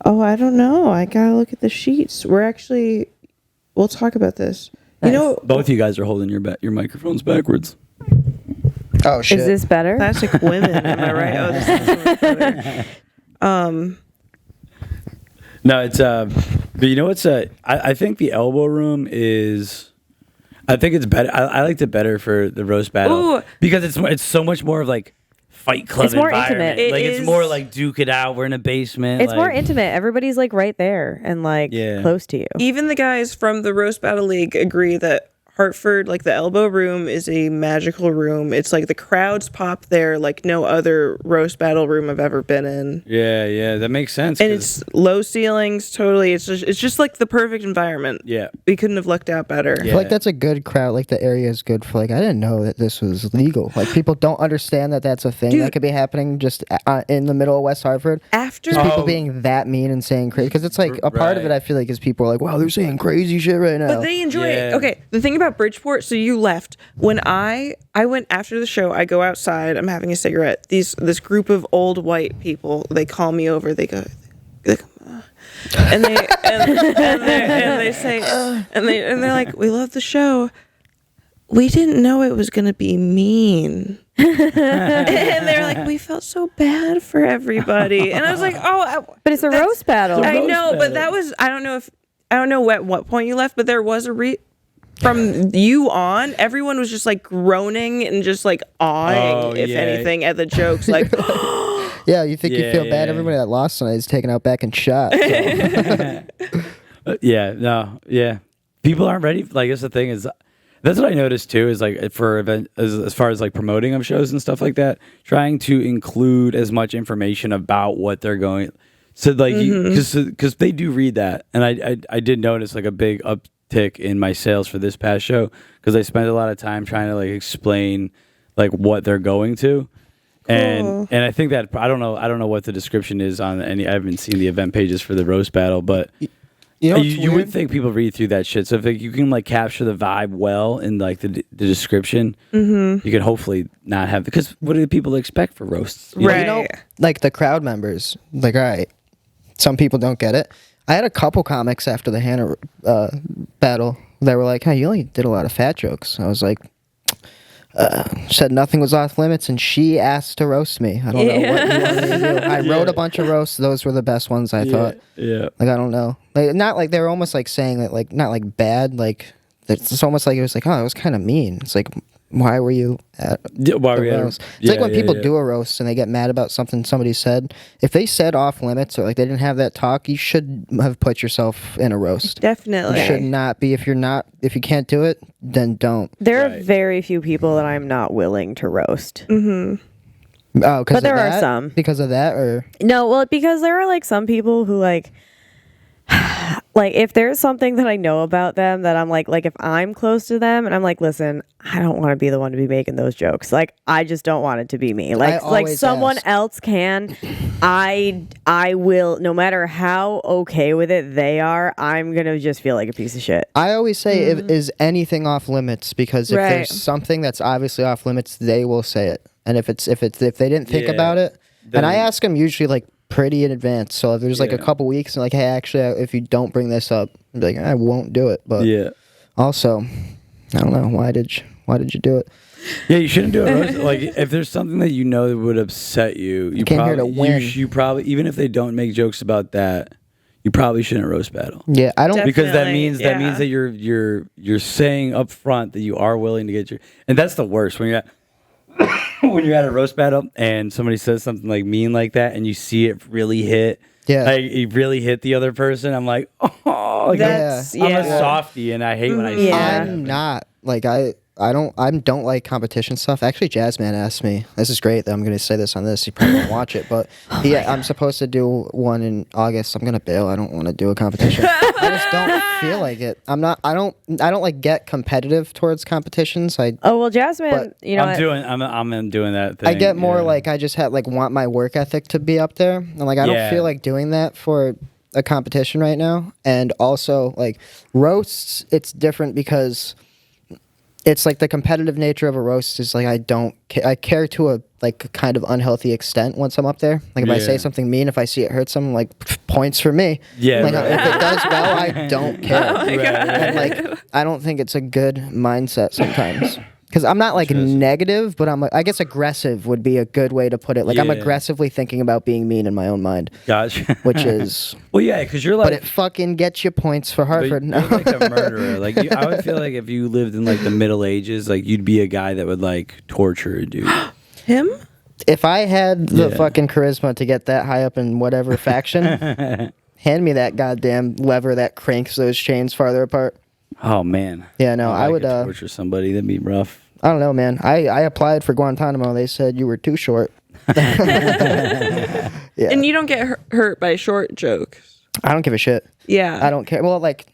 Oh, I don't know. I got to look at the sheets. We'll talk about this. Nice. You know, Both you guys are holding your microphones backwards. Oh shit! Is this better? classic women, am I right? Oh, this is so much better. No, it's but you know what's I think the Elbow Room is, I think it's better. I liked it better for the roast battle Ooh. because it's so much more of like Fight Club It's more environment. intimate. Like It it's is- more like duke it out. We're in a basement. It's like, more intimate. Everybody's like right there and like Yeah. close to you. Even the guys from the Roast Battle League agree that Hartford, like the Elbow Room is a magical room. It's like the crowds pop there like no other roast battle room I've ever been in. Yeah, that makes sense. And it's low ceilings, totally. It's just like the perfect environment. Yeah. We couldn't have lucked out better. I feel like that's a good crowd. Like the area is good for like, I didn't know that this was legal. Like people don't understand that that's a thing that could be happening just in the middle of West Hartford. After Just people being that mean and saying crazy. Because it's like a part of it, I feel like, is people are like, wow, they're saying crazy shit right now. But they enjoy it. Okay, the thing about Bridgeport, so you left. When I went after the show, I go outside, I'm having a cigarette. This group of old white people, they call me over, they go and they say and they're like, we love the show. We didn't know it was gonna be mean. And they're like, we felt so bad for everybody. And I was like, But it's a roast battle. I know, but that was I don't know at what point you left, but there was from you on, everyone was just like groaning and just like awing, anything, at the jokes. Like, yeah, you think you feel bad. Everybody that lost tonight is taken out back and shot. So. People aren't ready. Like, that's the thing is, that's what I noticed too. Is like for event as far as like promoting of shows and stuff like that, trying to include as much information about what they're going. So like, because they do read that, and I did notice like a big uptick in my sales for this past show because I spent a lot of time trying to like explain like what they're going to. And I think that I don't know what the description is on any. I haven't seen the event pages for the roast battle, but you would think people read through that shit. So if you can like capture the vibe well in like the description, you can hopefully not have, because what do people expect for roasts? Right. You know, like the crowd members, like, all right, some people don't get it. I had a couple comics after the Hannah battle that were like, hey, you only did a lot of fat jokes. I was like, said nothing was off limits, and she asked to roast me. I don't know what you want me to do. I wrote a bunch of roasts. Those were the best ones, I thought. Yeah. Like, I don't know. Like, not like they were almost like saying that, like, not like bad. Like, it's almost like it was like, oh, it was kind of mean. It's like, why were you at the roast? It's like when people do a roast and they get mad about something somebody said. If they said off limits or like they didn't have that talk, you should have put yourself in a roast. Definitely. You should not be. If you can't do it, then don't. There are very few people that I'm not willing to roast. Mm-hmm. Oh, but there are some. Because of that, or no? Well, because there are like some people who like if there's something that I know about them that I'm like if I'm close to them and I'm like, listen, I don't want to be the one to be making those jokes. Like, I just don't want it to be me. Like someone else can. I will, no matter how okay with it they are, I'm gonna just feel like a piece of shit. I always say, is anything off limits? Because if there's something that's obviously off limits, they will say it. And if they didn't think about it, and I ask them usually like pretty in advance. So if there's like a couple weeks and like, hey, actually, if you don't bring this up, I'd be like, I won't do it. But also, I don't know, why did you do it? Yeah, you shouldn't do it. Like, if there's something that you know that would upset you, you came probably, here to win. You probably, even if they don't make jokes about that, you probably shouldn't roast battle. Yeah, I don't, because that means that you're saying up front that you are willing to get and that's the worst when you're at when you're at a roast battle and somebody says something like mean like that and you see it really hit. Yeah, like it really hit the other person. I'm like, oh, like I'm a softie, and I hate when I see that. I'm not like I don't like competition stuff. Actually, Jazzman asked me. This is great that I'm going to say this on this. You probably won't watch it, but I'm supposed to do one in August. I'm going to bail. I don't want to do a competition. I just don't feel like it. I don't like get competitive towards competitions. Jazzman, you know, I'm doing that thing. I get more like I just had like want my work ethic to be up there, and like I don't feel like doing that for a competition right now. And also like roasts, it's different because it's like the competitive nature of a roast is like I care to a like kind of unhealthy extent once I'm up there. Like if I say something mean, if I see it hurt someone, like points for me. Yeah. Like if it does well, I don't care. And like I don't think it's a good mindset sometimes. Because I'm not like negative, but I guess aggressive would be a good way to put it. Like I'm aggressively thinking about being mean in my own mind. Gotcha. Which is because you're like, but it fucking gets you points for Hartford. You're like a murderer. Like I would feel like if you lived in like the Middle Ages, like you'd be a guy that would like torture a dude. Him? If I had the fucking charisma to get that high up in whatever faction, hand me that goddamn lever that cranks those chains farther apart. Oh man. Yeah, no, I would. could torture somebody. That'd be rough. I don't know, man. I applied for Guantanamo. They said you were too short. Yeah. And you don't get hurt by short jokes. I don't give a shit. Yeah. I don't care. Well, like,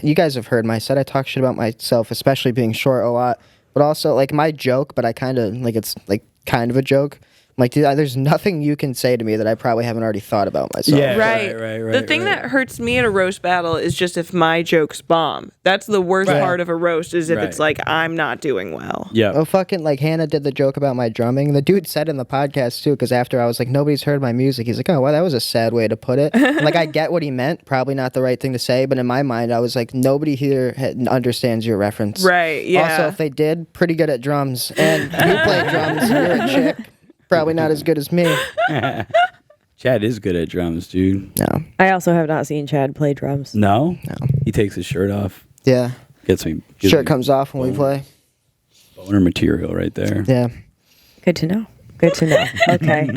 you guys have heard my set. I talk shit about myself, especially being short a lot. But also, like, my joke, but I kind of, like, it's, like, kind of a joke. Like, dude, there's nothing you can say to me that I probably haven't already thought about myself. Yeah. Right. Right, The thing that hurts me at a roast battle is just if my jokes bomb. That's the worst part of a roast is if it's like I'm not doing well. Yeah. Oh, fucking, like, Hannah did the joke about my drumming. The dude said in the podcast, too, because after I was like, nobody's heard my music. He's like, oh, well, that was a sad way to put it. And, like, I get what he meant. Probably not the right thing to say. But in my mind, I was like, nobody here understands your reference. Right, yeah. Also, if they did, pretty good at drums. And you play drums, you're a chick. Probably not as good as me. Chad is good at drums, dude. No. I also have not seen Chad play drums. No? He takes his shirt off. Yeah. Gives Shirt me comes off when we play. boner material right there. Yeah. Good to know. Good to know. Okay.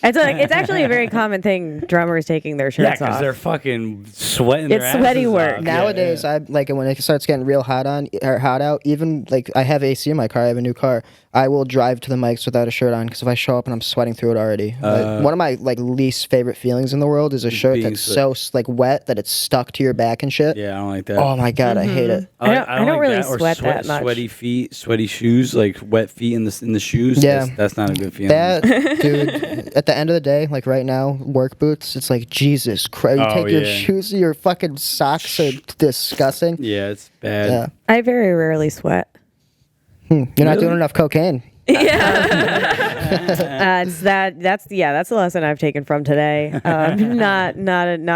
It's actually a very common thing. Drummers taking their Yeah, shirts because off. they're fucking sweating. It's their sweaty asses work. off. Nowadays, Yeah. I like when it starts getting real hot out. Even like I have AC in my car. I have a new car. I will drive to the mics without a shirt on because if I show up and I'm sweating through it already, one of my like least favorite feelings in the world is a shirt being that's so like wet that it's stuck to your back and shit. Yeah, I don't like that. Oh my god, I hate it. I don't like really that, or sweat that much. Sweaty feet, sweaty shoes, like wet feet in the shoes. Yeah. That's not a good feeling. That dude. At the end of the day, like right now, work boots. It's like Jesus Christ. You Oh, take your yeah. shoes, your fucking socks are disgusting. Yeah, it's bad. Yeah. I very rarely sweat. You're not doing enough cocaine. That's the lesson I've taken from today. Not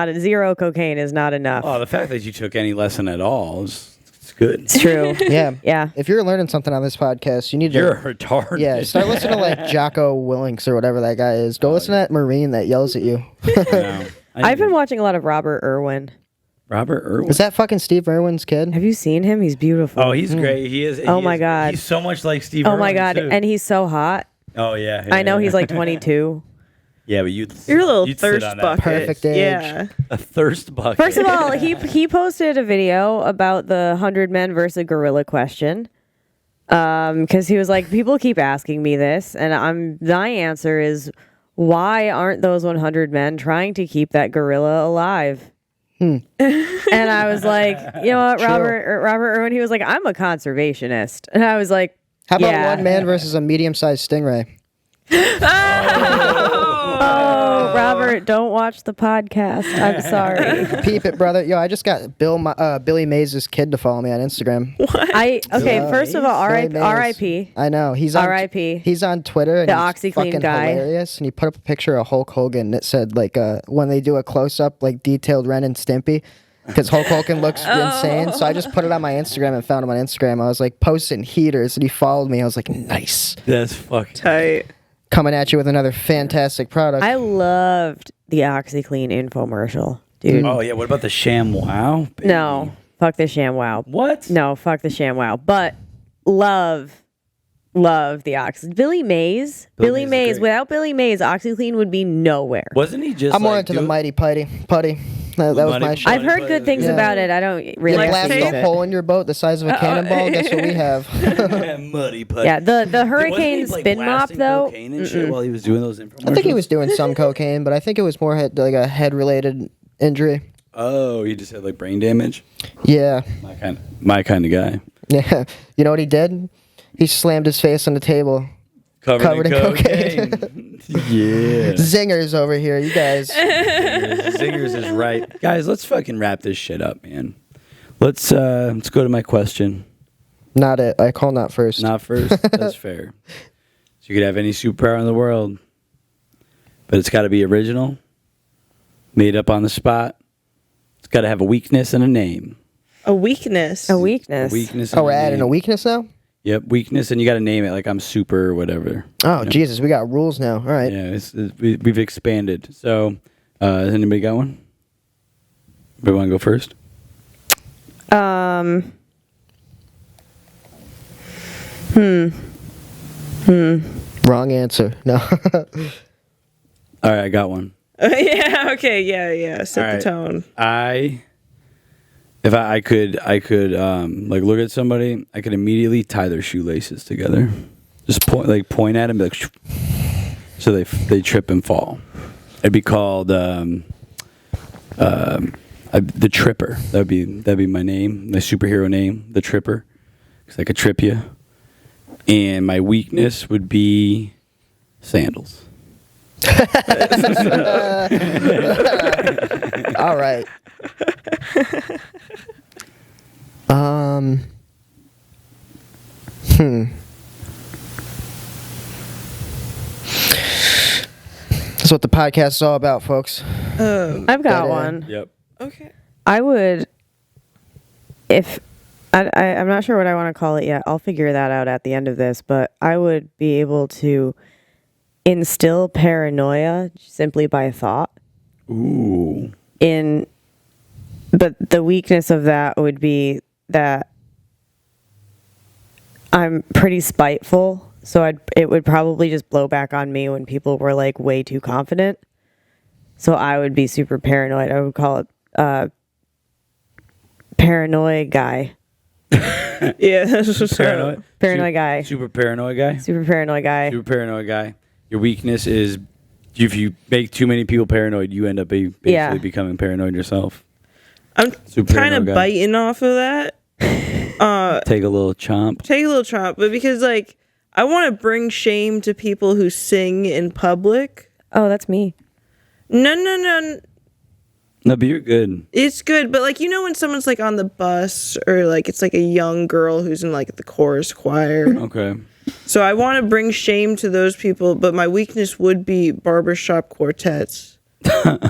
a zero cocaine is not enough. Oh, the fact that you took any lesson at all is it's good. It's true. Yeah. Yeah. If you're learning something on this podcast, you need to. You're retarded. Yeah, start listening to like Jocko Willinks or whatever that guy is. Go listen to that Marine that yells at you. No. I've been watching a lot of Robert Irwin. Robert Irwin. Is that fucking Steve Irwin's kid? Have you seen him? He's beautiful. Oh, he's great. He is. Oh he my is- God. He's so much like Steve. Oh my Irwin, god, too. and he's so hot. Oh yeah. I know he's like 22. Yeah, but you're You're a little you'd sit thirst on that bucket. Perfect age. Yeah. A thirst bucket. First of all, he posted a video about the 100 men versus gorilla question. Because he was like, people keep asking me this, and my answer is, why aren't those 100 men trying to keep that gorilla alive? And I was like, you know what, True. Robert Irwin, he was like, I'm a conservationist. And I was like, How about yeah. one man versus a medium-sized stingray? Oh, Robert, don't watch the podcast. I'm sorry. Peep it, brother. Yo, I just got Billy Mays' kid to follow me on Instagram. First of all, Billy Mays. R.I.P. I know he's on R.I.P. He's on Twitter. And The he's OxyClean fucking guy. hilarious. And he put up a picture of Hulk Hogan that said like when they do a close-up like detailed Ren and Stimpy. Because Hulk Hogan looks insane. So I just put it on my Instagram and found him on Instagram. I was like posting heaters and he followed me. I was like, nice. That's fucking Tight. Coming at you with another fantastic product. I loved the OxyClean infomercial, dude. Oh yeah. What about the ShamWow? baby? No, fuck the ShamWow. What? No, fuck the ShamWow. But love the Oxy. Billy Mays. Billy Mays is great. Without Billy Mays, OxyClean would be nowhere. Wasn't he just? I'm more like, into the doing- Mighty Putty. That was my shit. I've heard good things Yeah. about it. I don't really You Like blast appreciate a it. hole in your boat the size of a cannonball. Guess what we have? Muddy putty. Yeah, the Wasn't he, hurricane like, spin mop blasting though. cocaine and shit while he was doing those infomercials. I think he was doing some cocaine, but I think it was more like a head-related injury. Oh, he just had like brain damage. Yeah, My kind of guy. yeah. You know what he did? He slammed his face on the table. Covered in cocaine. Yeah. Zingers over here, you guys. Zingers is right. Guys, let's fucking wrap this shit up, man. Let's go to my question. Not it. I call not first. Not first. That's fair. So you could have any superpower in the world, but it's got to be original, made up on the spot. It's got to have a weakness and a name. A weakness. A weakness. A weakness. And Oh, we're adding a name. weekness now? Yep, weakness, and you got to name it like I'm super or whatever. Oh, Jesus. We got rules now. All right. Yeah, we've expanded. So, has anybody got one? Anybody want to go first? Wrong answer. No. All right, I got one. Yeah. Okay. Yeah. Yeah. Set All the right. tone. I If I could like look at somebody, I could immediately tie their shoelaces together. Just point at them, be like, shoo, so they trip and fall. It'd be called the Tripper. That'd be my name, my superhero name, the Tripper, because I could trip you. And my weakness would be sandals. All right. That's what the podcast is all about, folks. I've got one. Yep. Okay. I would, if I'm not sure what I want to call it yet. I'll figure that out at the end of this. But I would be able to instill paranoia simply by thought. Ooh. But the weakness of that would be that I'm pretty spiteful. So it would probably just blow back on me when people were like way too confident. So I would be super paranoid. I would call it paranoid guy. Yeah, that's just Paranoid. Paranoid guy. Super paranoid guy. Super paranoid guy. Super paranoid guy. Your weakness is if you make too many people paranoid, you end up basically becoming paranoid yourself. I'm Super kind of paranoid guy. biting off of that. Take a little chomp. But because like I want to bring shame to people who sing in public. Oh, that's me. No. No, but you're good. It's good, but like when someone's like on the bus or like it's like a young girl who's in like the chorus choir. Okay. So I want to bring shame to those people, but my weakness would be barbershop quartets. that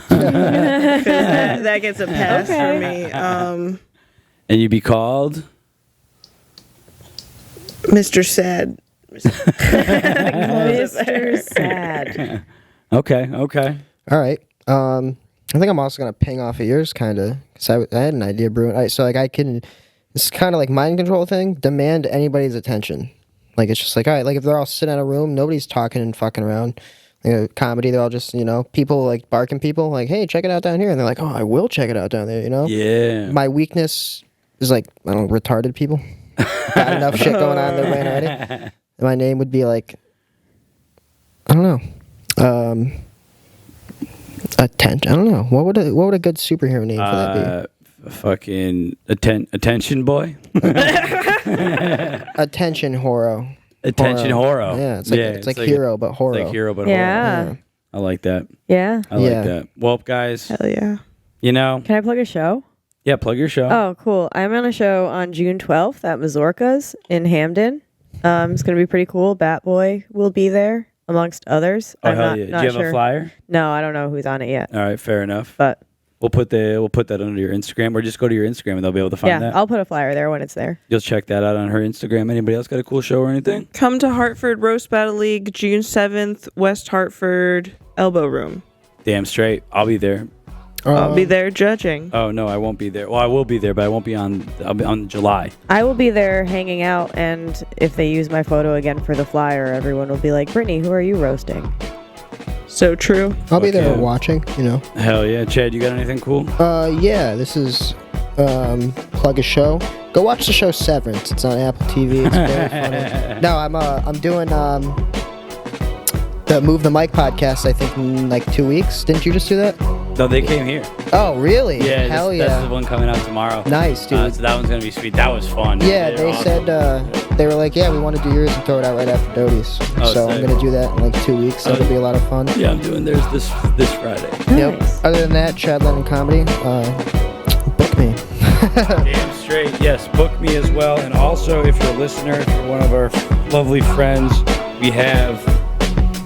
gets a pass for me. And you'd be called Mr. Sad. Mr. Sad. Okay. All right. I think I'm also gonna ping off of yours, kind of, because I had an idea brewing. All right, so like I can, it's kind of like mind control thing. Demand anybody's attention. Like it's just like, all right, like if they're all sitting in a room, nobody's talking and fucking around. Comedy, they're all just people like barking people like, hey, check it out down here, and they're like, oh, I will check it out down there. Yeah. My weakness is like I don't know, retarded people. Got enough shit going on in their brain already. And my name would be like, I don't know. Attention. I don't know. What would a good superhero name for that be? Fucking attention boy. Attention horo. Attention horo. Yeah, it's like hero, but horror. It's like hero, but Yeah. horror. I like that. Yeah. I like that. Well, guys, Hell yeah. Can I plug a show? Yeah, plug your show. Oh, cool. I'm on a show on June 12th at Mazorca's in Hamden. It's going to be pretty cool. Bat Boy will be there, amongst others. Oh, I'm hell not, yeah. not Do you have sure. a flyer? No, I don't know who's on it yet. All right, fair enough. But we'll put that under your Instagram, or just go to your Instagram and they'll be able to find yeah, that. I'll put a flyer there when it's there. You'll check that out on her Instagram. Anybody else got a cool show or anything? Come to Hartford Roast Battle League, June 7th, West Hartford, Elbow Room. Damn straight. I'll be there. I'll be there judging. Oh no, I won't be there. Well, I will be there, but I won't be on. I'll be on July. I will be there hanging out, and if they use my photo again for the flyer, everyone will be like, Brittany, who are you roasting? So true. I'll be there yeah. watching. Hell yeah, Chad. You got anything cool? Yeah. This is plug a show. Go watch the show Severance. It's on Apple TV. It's very funny. No, I'm doing the Move the Mic podcast. I think in like 2 weeks. Didn't you just do that? No, they came here. Oh, really? Yeah, Hell that's the one coming out tomorrow. Nice, dude. So that one's gonna be sweet. That was fun. Yeah, They're they awesome. said they were like, yeah, we want to do yours and throw it out right after Doty's. Oh, so I'm sick. gonna do that in like 2 weeks. That'll be a lot of fun. Yeah, I'm doing theirs this Friday. Yep. Nice. Other than that, Chad Lennon Comedy, book me. Damn straight. Yes, book me as well. And also, if you're a listener, if you're one of our lovely friends, we have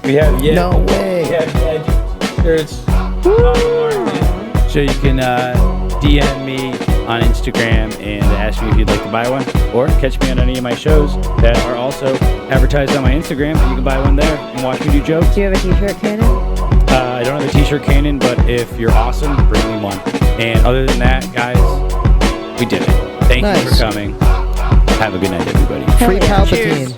No way. We have shirts on the market. So you can DM me on Instagram and ask me if you'd like to buy one, or catch me on any of my shows that are also advertised on my Instagram. You can buy one there and watch me do jokes. Do you have a t-shirt cannon? I don't have a t-shirt cannon, but if you're awesome, bring me one. And other than that, guys, we did it. Thank you Nice. for coming. Have a good night, everybody. Free yeah. Palpatine. Cheers.